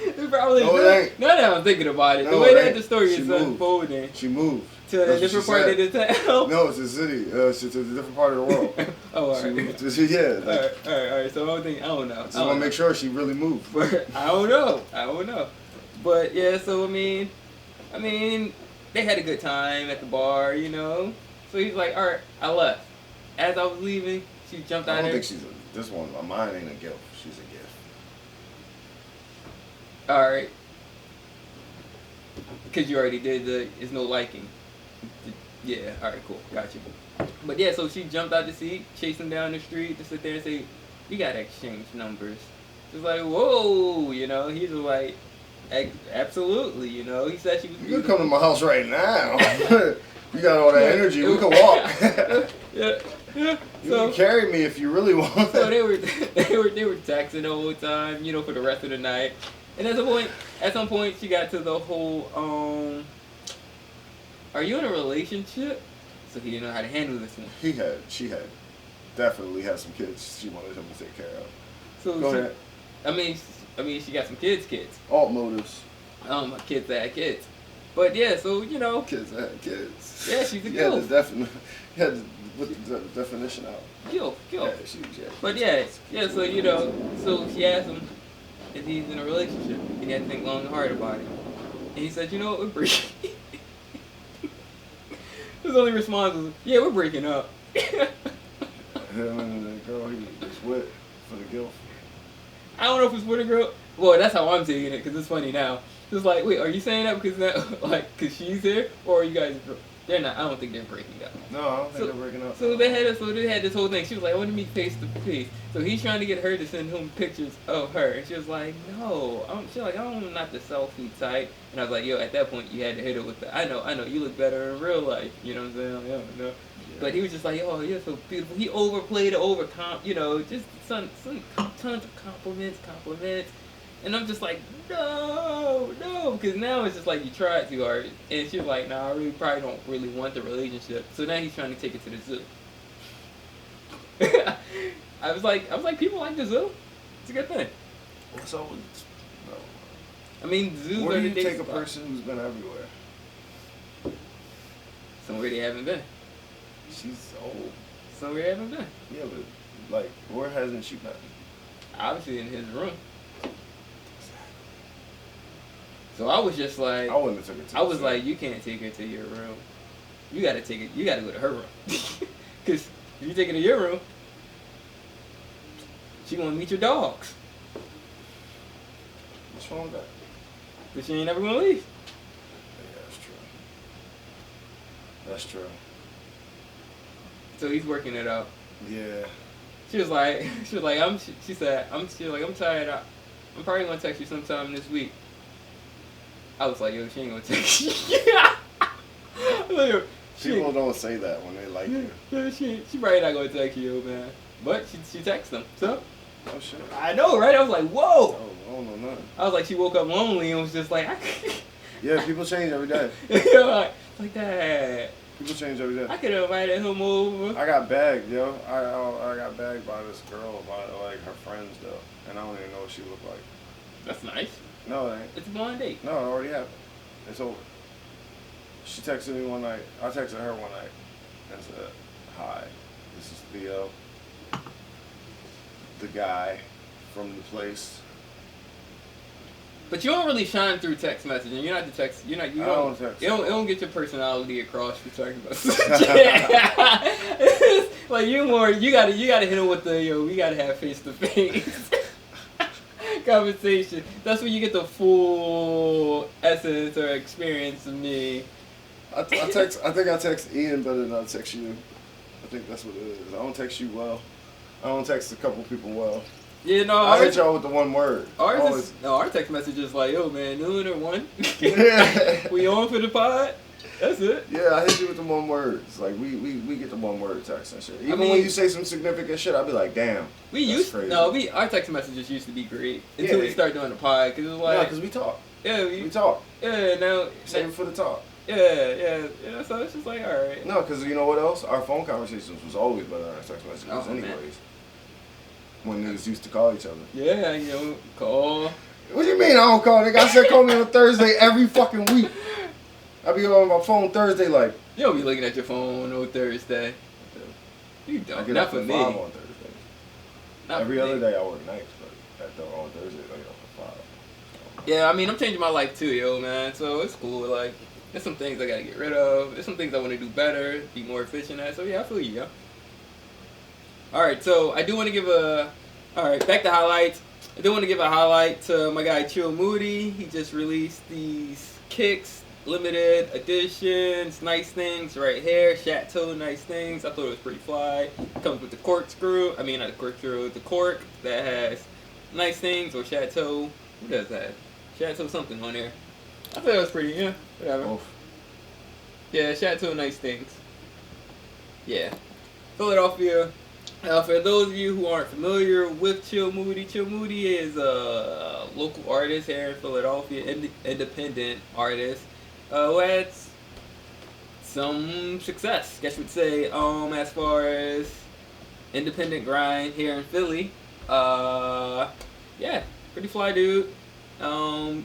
It probably no, is. it ain't. Now that I'm thinking about it, No, the way that ain't. the story she is moved. unfolding. She moved. To a different part of the town? No, it's a city. It's a different part of the world. Oh, alright. Yeah. Like, Alright. So I don't know. Just want to make sure she really moved. But I don't know. But yeah, so I mean, they had a good time at the bar, you know. So he's like, alright, I left. As I was leaving, she jumped out I don't there. think this one, mine ain't a gift. She's a gift. Alright. Because you already did it's no liking. Yeah, alright, cool. Got you. But yeah, so she jumped out the seat, chased him down the street to sit there and say, we gotta exchange numbers. It's like, whoa, you know, he's like, absolutely, you know. He said she was You can come to my house right now. You got all that energy. We can walk. Yeah. You can carry me if you really want. So they were texting the whole time, you know, for the rest of the night. And at some point, she got to the whole, are you in a relationship? So he didn't know how to handle this one. She had. definitely has some kids she wanted him to take care of. So Go ahead. I mean, she got some kids. Alt motives. Kids that had kids. But yeah, so you know. Kids that had kids. Yeah, she's a You girl. had to put the definition out. Gil. Yeah, But yeah, so you know, so she asked him if he's in a relationship, and he had to think long and hard about it. And he said, you know what, we're breaking. His only response was, yeah, we're breaking up. Him and the girl he was with for the guilt. I don't know if it's with a girl. Well, that's how I'm taking it, because it's funny now. It's like, wait, are you saying that because cause she's here, or are you guys? They're not. I don't think they're breaking up. No, I don't think they're breaking up. So they had this whole thing. She was like, I want to meet face to face. So he's trying to get her to send him pictures of her, and she was like, no. She's like, I'm not the selfie type. And I was like, yo, at that point you had to hit her with the, I know, you look better in real life. You know what I'm saying? Yeah, no. Yeah. But he was just like, oh, you're so beautiful. He overplayed it, you know, just some tons of compliments. And I'm just like, no, because now it's just like you tried too hard. And she was like, nah, I really probably don't really want the relationship. So now he's trying to take it to the zoo. I was like, people like the zoo. It's a good thing. So, no. I mean, zoos Where are do the you take spot. a person who's been everywhere? Somewhere they haven't been. She's old. Somewhere they haven't been. Yeah, but like, where hasn't she been? Obviously in his room. So I was just like, I wouldn't have took her to I was the like, you can't take her to your room. You gotta go to her room. Because if you take her to your room, she gonna meet your dogs. What's wrong with that? But she ain't never gonna leave. Yeah, that's true. That's true. So he's working it out. Yeah. She was like, I'm tired. I'm probably gonna text you sometime this week. I was like, yo, she ain't gonna text you. Like, People don't say that when they like you. Yeah, she probably not gonna text you, man. But she texted him. So Oh shit. I know, right? I was like, whoa. Oh, I don't know nothing. I was like, she woke up lonely and was just like, Yeah, people change every day. like that. People change every day. I could have invited him over. I got bagged, yo. I got bagged by this girl, by like her friends though, and I don't even know what she looked like. That's nice. No, it ain't. It's a blind date. No, it already happened. It's over. She texted me one night. I texted her one night and said, "Hi, this is Theo, the guy from the place." But you don't really shine through text messaging. You're not the text. You don't text. It don't get your personality across through text messaging. Like you gotta hit it with the we gotta have face to face conversation. That's when you get the full essence or experience of me. I think I text Ian better than I text you. I think that's what it is. I don't text you well. I don't text a couple people well. Yeah, no. I hit y'all with the one word. Our text message is like, yo, man, noon or one. Yeah. We on for the pod? That's it. Yeah, I hit you with the one word. It's like we get the one word text and shit. Even when you say some significant shit, I'll be like, damn. Our text messages used to be great until we start doing the pod because it was like, because we talk. Yeah, we talk. Yeah, now save it for the talk. Yeah. So it's just like, all right. No, because you know what else? Our phone conversations was always better than our text messages, anyways. Man. When niggas used to call each other. Yeah, call. What do you mean I don't call? Nigga, I said call me on Thursday every fucking week. I be on my phone Thursday like. You don't be looking at your phone on Thursday. You don't. I get Not up for at me. 5 on Thursday. Every other day I work nights, but on Thursday I get up at 5. Yeah, I mean I'm changing my life too, man. So it's cool. Like there's some things I gotta get rid of. There's some things I want to do better, be more efficient at. So yeah, I feel you, yo. Alright, so I do want to give back to highlights. I do want to give a highlight to my guy Chill Moody. He just released these kicks, limited editions, nice things right here, Chateau nice things. I thought it was pretty fly. Comes with the corkscrew, not the corkscrew, the cork that has nice things or Chateau. Who does that? Chateau something on there. I thought it was pretty, whatever. Oof. Yeah, Chateau nice things. Yeah. Philadelphia. For those of you who aren't familiar with Chill Moody is a local artist here in Philadelphia, independent artist, who had some success, I guess you would say, as far as independent grind here in Philly. Yeah, pretty fly dude. I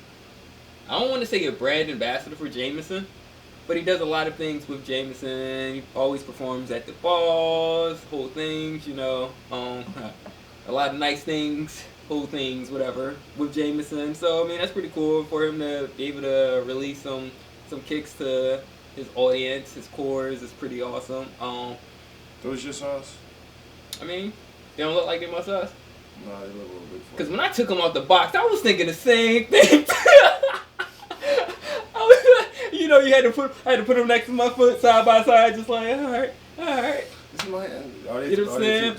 don't want to say a brand ambassador for Jameson, but he does a lot of things with Jameson. He always performs at the balls, whole things, a lot of nice things, whole things, whatever, with Jameson. So, I mean, that's pretty cool for him to be able to release some kicks to his audience, his cores. Is pretty awesome. Those your sauce? I mean, they don't look like they my sauce. No, they look a little big for Because when I took them out the box, I was thinking the same thing. You had to put them next to my foot, side by side, just like, all right. This is my end. Are they, do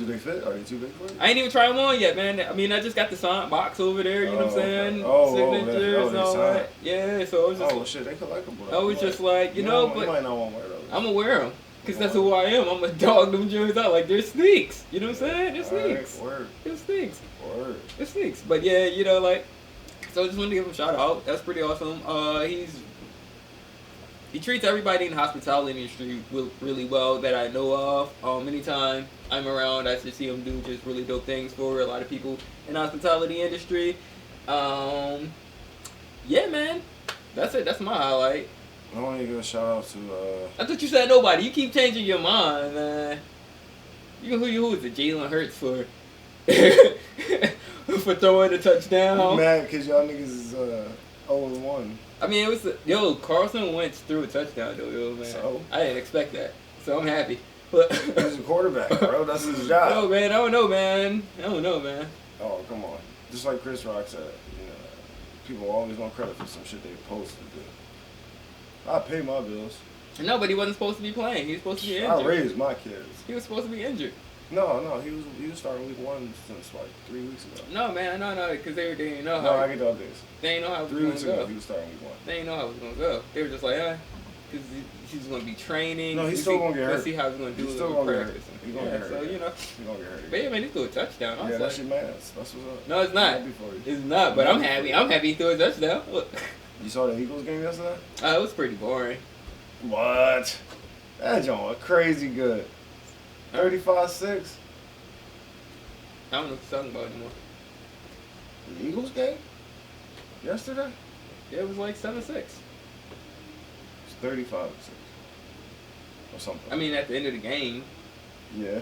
they fit? Are they too big for you? I ain't even tried them on yet, man. I mean, I just got the signed box over there, you know what I'm saying? Signatures and all that. Yeah, so I was just... Oh, shit, they collectible. I was just like, but... You might not want to wear those. I'm going to wear them. Because that's who I am. I'm going to dog them joints out. Like, they're sneaks. You know what I'm saying? They're sneaks. Word. They're sneaks. Word. They're sneaks. But yeah, so I just wanted to give him a shout out. That's pretty awesome. He treats everybody in the hospitality industry really well that I know of. Anytime I'm around, I just see him do just really dope things for a lot of people in the hospitality industry. Yeah, man. That's it. That's my highlight. I want to give a shout out to... I thought you said nobody. You keep changing your mind, man. Who is it? Jalen Hurts for for throwing a touchdown? I'm mad because y'all niggas is 0-1. I mean, it was Carson Wentz threw a touchdown though, man. So? I didn't expect that, so I'm happy. But he's a quarterback, bro. That's his job. No, man. I don't know, man. Oh, come on. Just like Chris Rock said, people always want credit for some shit they supposed to do. I pay my bills. No, but he wasn't supposed to be playing. He was supposed to be injured. I raised my kids. He was supposed to be injured. No, he was starting week 1 since like 3 weeks ago. No, man, no, because they didn't know how. No, I get the updates. They didn't know how it was 3 going weeks to go. ago, he was starting week 1. They didn't know how it was going to go. They were just like, because he's going to be training. No, he's still going to get hurt. Let's see how he's going to do it in practice. He's going to get hurt. So, He's going to get hurt. But yeah, man, he threw a touchdown. Yeah, that's your man. That's what's up. No, it's not. It's not, but I'm happy. I'm happy he threw a touchdown. Look. You saw the Eagles game yesterday? It was pretty boring. What? That joint was crazy good. 35-6. I don't know what you're talking about anymore. The Eagles game? Yesterday? Yeah, it was like 7-6. It's 35-6. Or something. I mean, at the end of the game. Yeah.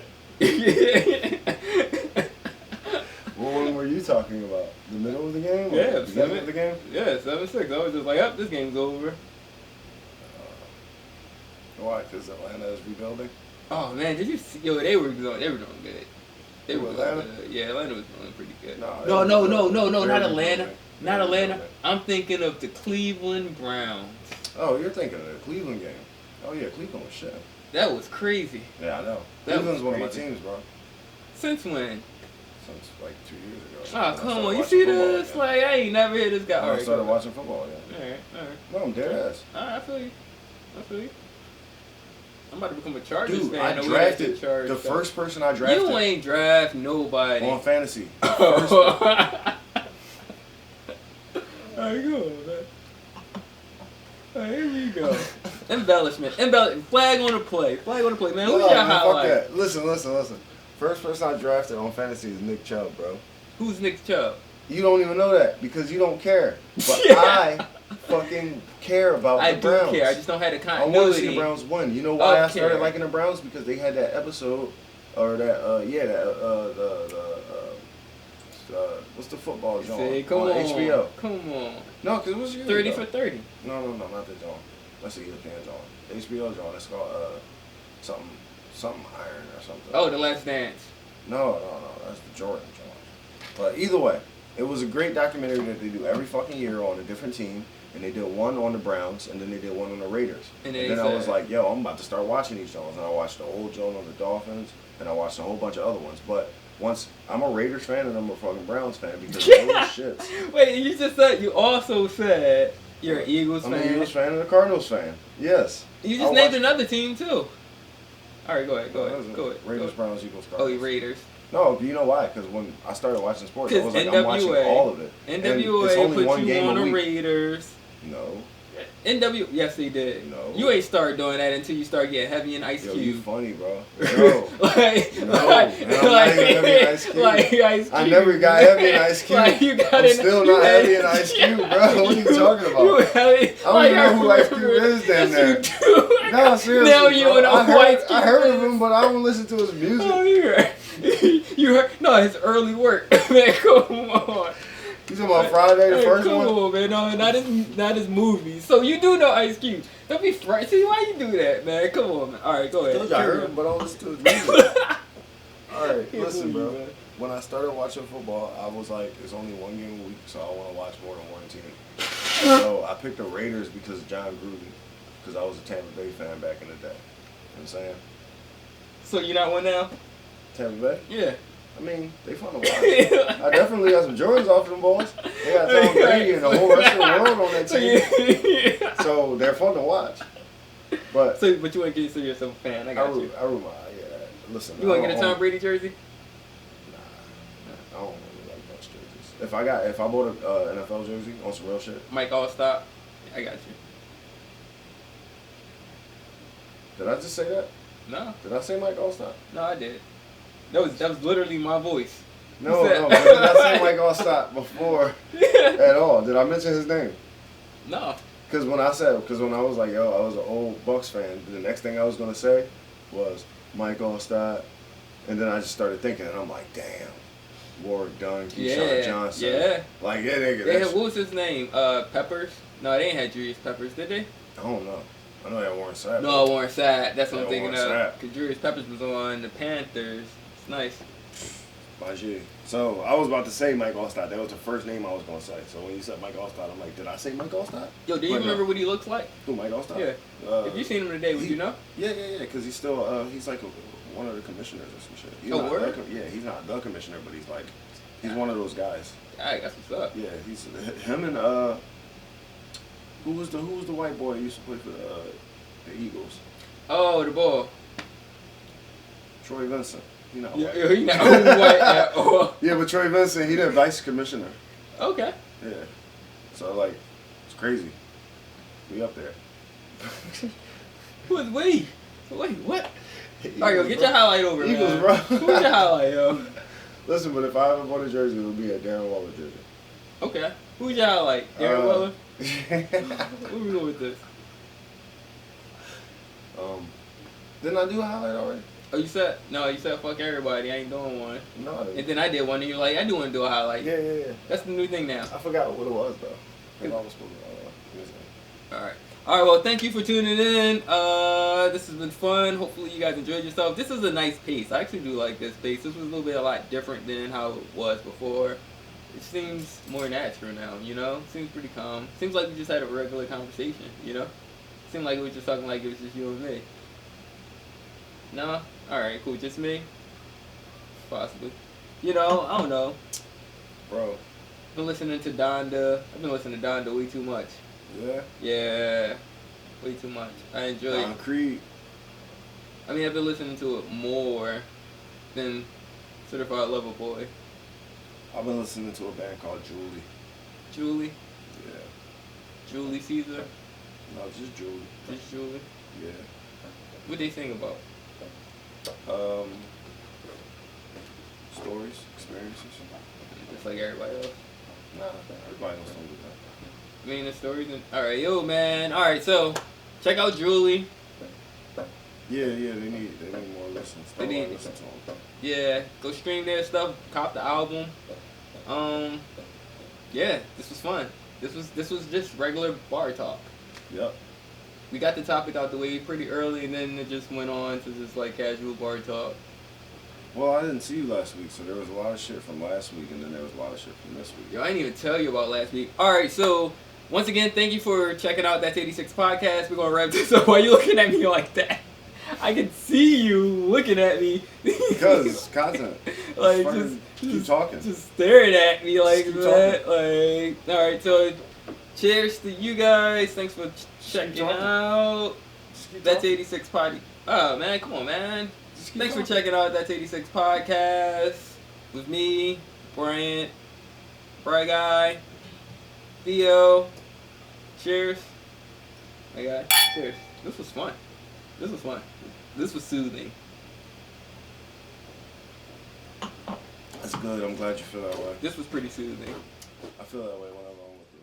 What one were you talking about? The middle of the game? Or Yeah, the beginning of the game? Yeah, 7-6. I was just like, this game's over. Why? Because Atlanta is rebuilding? Oh, man, did you see? Yo, they were doing good. They were Atlanta? good. Yeah, Atlanta was doing pretty good. No, Not Atlanta. Not Atlanta. I'm thinking of the Cleveland Browns. Oh, you're thinking of the Cleveland game. Oh, yeah, Cleveland was shit. That was crazy. Yeah, I know. That Cleveland's was one of my crazy. teams, bro. Since when? Since like 2 years ago. Oh, come on. You see this? Again. Like, I ain't never heard this guy. I started watching football again. Alright. No, I'm dead ass. Alright, I feel you. I'm about to become a Chargers Dude, fan. I drafted the first person I drafted. You ain't draft nobody. On fantasy. There you go, man. Here we go. Embellishment. Flag on the play, man. Who's your highlight? Fuck that. Listen. First person I drafted on fantasy is Nick Chubb, bro. Who's Nick Chubb? You don't even know that because you don't care. But Yeah. I fucking care about the Browns. I do care. I just don't have the I continuity. want to see the Browns win. You know why I Okay. started liking the Browns? Because they had that episode, or that what's the football joint Come on HBO? Come on. No, because it was years 30 ago. for 30. No, not the joint. That's the European joint. HBO joint. It's called something Iron or something. Oh, The Last Dance. No, that's the Jordan joint. But either way, it was a great documentary that they do every fucking year on a different team. And they did one on the Browns, and then they did one on the Raiders. And then I was like, yo, I'm about to start watching these Jones. And I watched the old Jones on the Dolphins, and I watched a whole bunch of other ones. But once, I'm a Raiders fan, and I'm a fucking Browns fan because of those shits. Wait, you also said you're an Eagles fan. I'm an Eagles fan and a Cardinals fan. Yes. You just named another team, too. All right, go ahead. Raiders, Browns, Eagles, Oh, Cardinals. you Raiders. No, you know why? Because when I started watching sports, I was like, I'm watching all of it. NWA it's only put one you game on a the week. Raiders. No. Yes, they did. No. You ain't start doing that until you start getting heavy in Ice Cube. Yo, you funny, bro. No. Like, no. Man, I'm not even heavy in Ice Cube. Like Ice Cube. I never got heavy in Ice Cube. Like, I'm still not heavy in Ice Cube, bro. What are you talking about? I don't even know who Ice Cube is down there. Yes, you do. No, seriously. Now you don't know who Ice Cube I heard is. of him, but I don't listen to his music. Oh, you heard? No, his early work. Man, come on. You talking about Friday, the first come one? Come on, man. No, not his movies. So you do know Ice Cube. Don't be frightened. See, why you do that, man? Come on, man. All right, go ahead. I heard him, but I don't listen to his music. All right, Can't listen, believe bro. you, man. When I started watching football, I was like, it's only one game a week, so I want to watch more than one team. So I picked the Raiders because of John Gruden, because I was a Tampa Bay fan back in the day. You know what I'm saying? So you're not one now? Tampa Bay? Yeah. I mean, they fun to watch. I definitely got some Jordans off them boys. They got Tom Brady and the whole rest of the world on that team. So they're fun to watch. But you want to consider yourself a fan? I got you. I root my, listen. You want to get a Tom Brady jersey? Nah, I don't really like much jerseys. If I bought an NFL jersey on some real shit. Mike Allstott? I got you. Did I just say that? No. Did I say Mike Allstott? No, I did. That was literally my voice. No, but did I say Mike Allstott before at all? Did I mention his name? No. Because when I was like, yo, I was an old Bucks fan, the next thing I was going to say was Mike Allstott. And then I just started thinking, and I'm like, damn. Warwick Dunn, Keyshawn Johnson. Yeah. Like, yeah, nigga. They had, what was his name? Peppers? No, they ain't had Julius Peppers, did they? I don't know. I know they had Warren Sapp. No, Warren Sapp. That's what I'm thinking Warren of. Sapp. Because Julius Peppers was on the Panthers. It's nice. So I was about to say Mike Allstott. That was the first name I was gonna say. So when you said Mike Allstott, I'm like, did I say Mike Allstott? Yo, do you remember what he looks like? Who, Mike Allstott? Yeah. If you seen him today, would you know? Yeah. Because he's still he's like one of the commissioners or some shit. He's not the commissioner, but he's one of those guys. Alright, that's what's up. Yeah, he's him and who was the white boy who used to play for the Eagles? Oh, the ball. Troy Vincent. He not Yeah, white. he not white at all. Yeah, but Troy Vincent, he the vice commissioner. Okay. Yeah. So like, it's crazy. We up there. Who is we? Wait, what? Alright, yo, get your highlight over, Eagles, man. bro. Who's your highlight, yo? Listen, but if I ever bought a jersey, it would be a Darren Waller jersey. Okay. Who's your highlight? Darren Waller? Where we go with this? Didn't I do a highlight already? Oh, you said fuck everybody. I ain't doing one. No, I didn't. And then I did one, and you're like, I do want to do a highlight. Yeah. That's the new thing now. I forgot what it was though. I was supposed to. All right. Well, thank you for tuning in. This has been fun. Hopefully, you guys enjoyed yourself. This is a nice pace. I actually do like this pace. This was a lot different than how it was before. It seems more natural now. You know, seems pretty calm. Seems like we just had a regular conversation. You know, seemed like we were just talking like it was just you and me. No? Alright, cool. Just me? Possibly. You know, I don't know. Bro. Been listening to Donda. I've been listening to Donda way too much. Yeah? Yeah. Way too much. I enjoy it. Concrete. I mean, I've been listening to it more than Certified Lover Boy. I've been listening to a band called Julie. Julie? Yeah. Julie Caesar? No, just Julie. Just Julie? Yeah. What they sing about? Stories, experiences. Just like everybody else. Nah, everybody knows something with that. I mean, the stories. Alright, yo, man. Alright, so check out Julie. Yeah, they need more listens. They need listen to them. Yeah, go stream their stuff. Cop the album. Yeah, this was fun. This was just regular bar talk. Yep. We got the topic out the way pretty early, and then it just went on to just like casual bar talk. Well, I didn't see you last week, so there was a lot of shit from last week, and then there was a lot of shit from this week. Yo, I didn't even tell you about last week. All right, so once again, thank you for checking out That's 86 podcast. We're gonna wrap this up. Why are you looking at me like that? I can see you looking at me. Because it's content. Like just keep talking. Just staring at me like keep that. Like, all right, so cheers to you guys. Thanks for checking out. That's 86 Potty. Oh man, come on, man. Thanks for checking out That's 86 podcast with me, Bryant, BryGuy, Theo. Cheers. My guy. Cheers. This was fun. This was fun. This was soothing. That's good. I'm glad you feel that way. This was pretty soothing. I feel that way when I'm alone with you.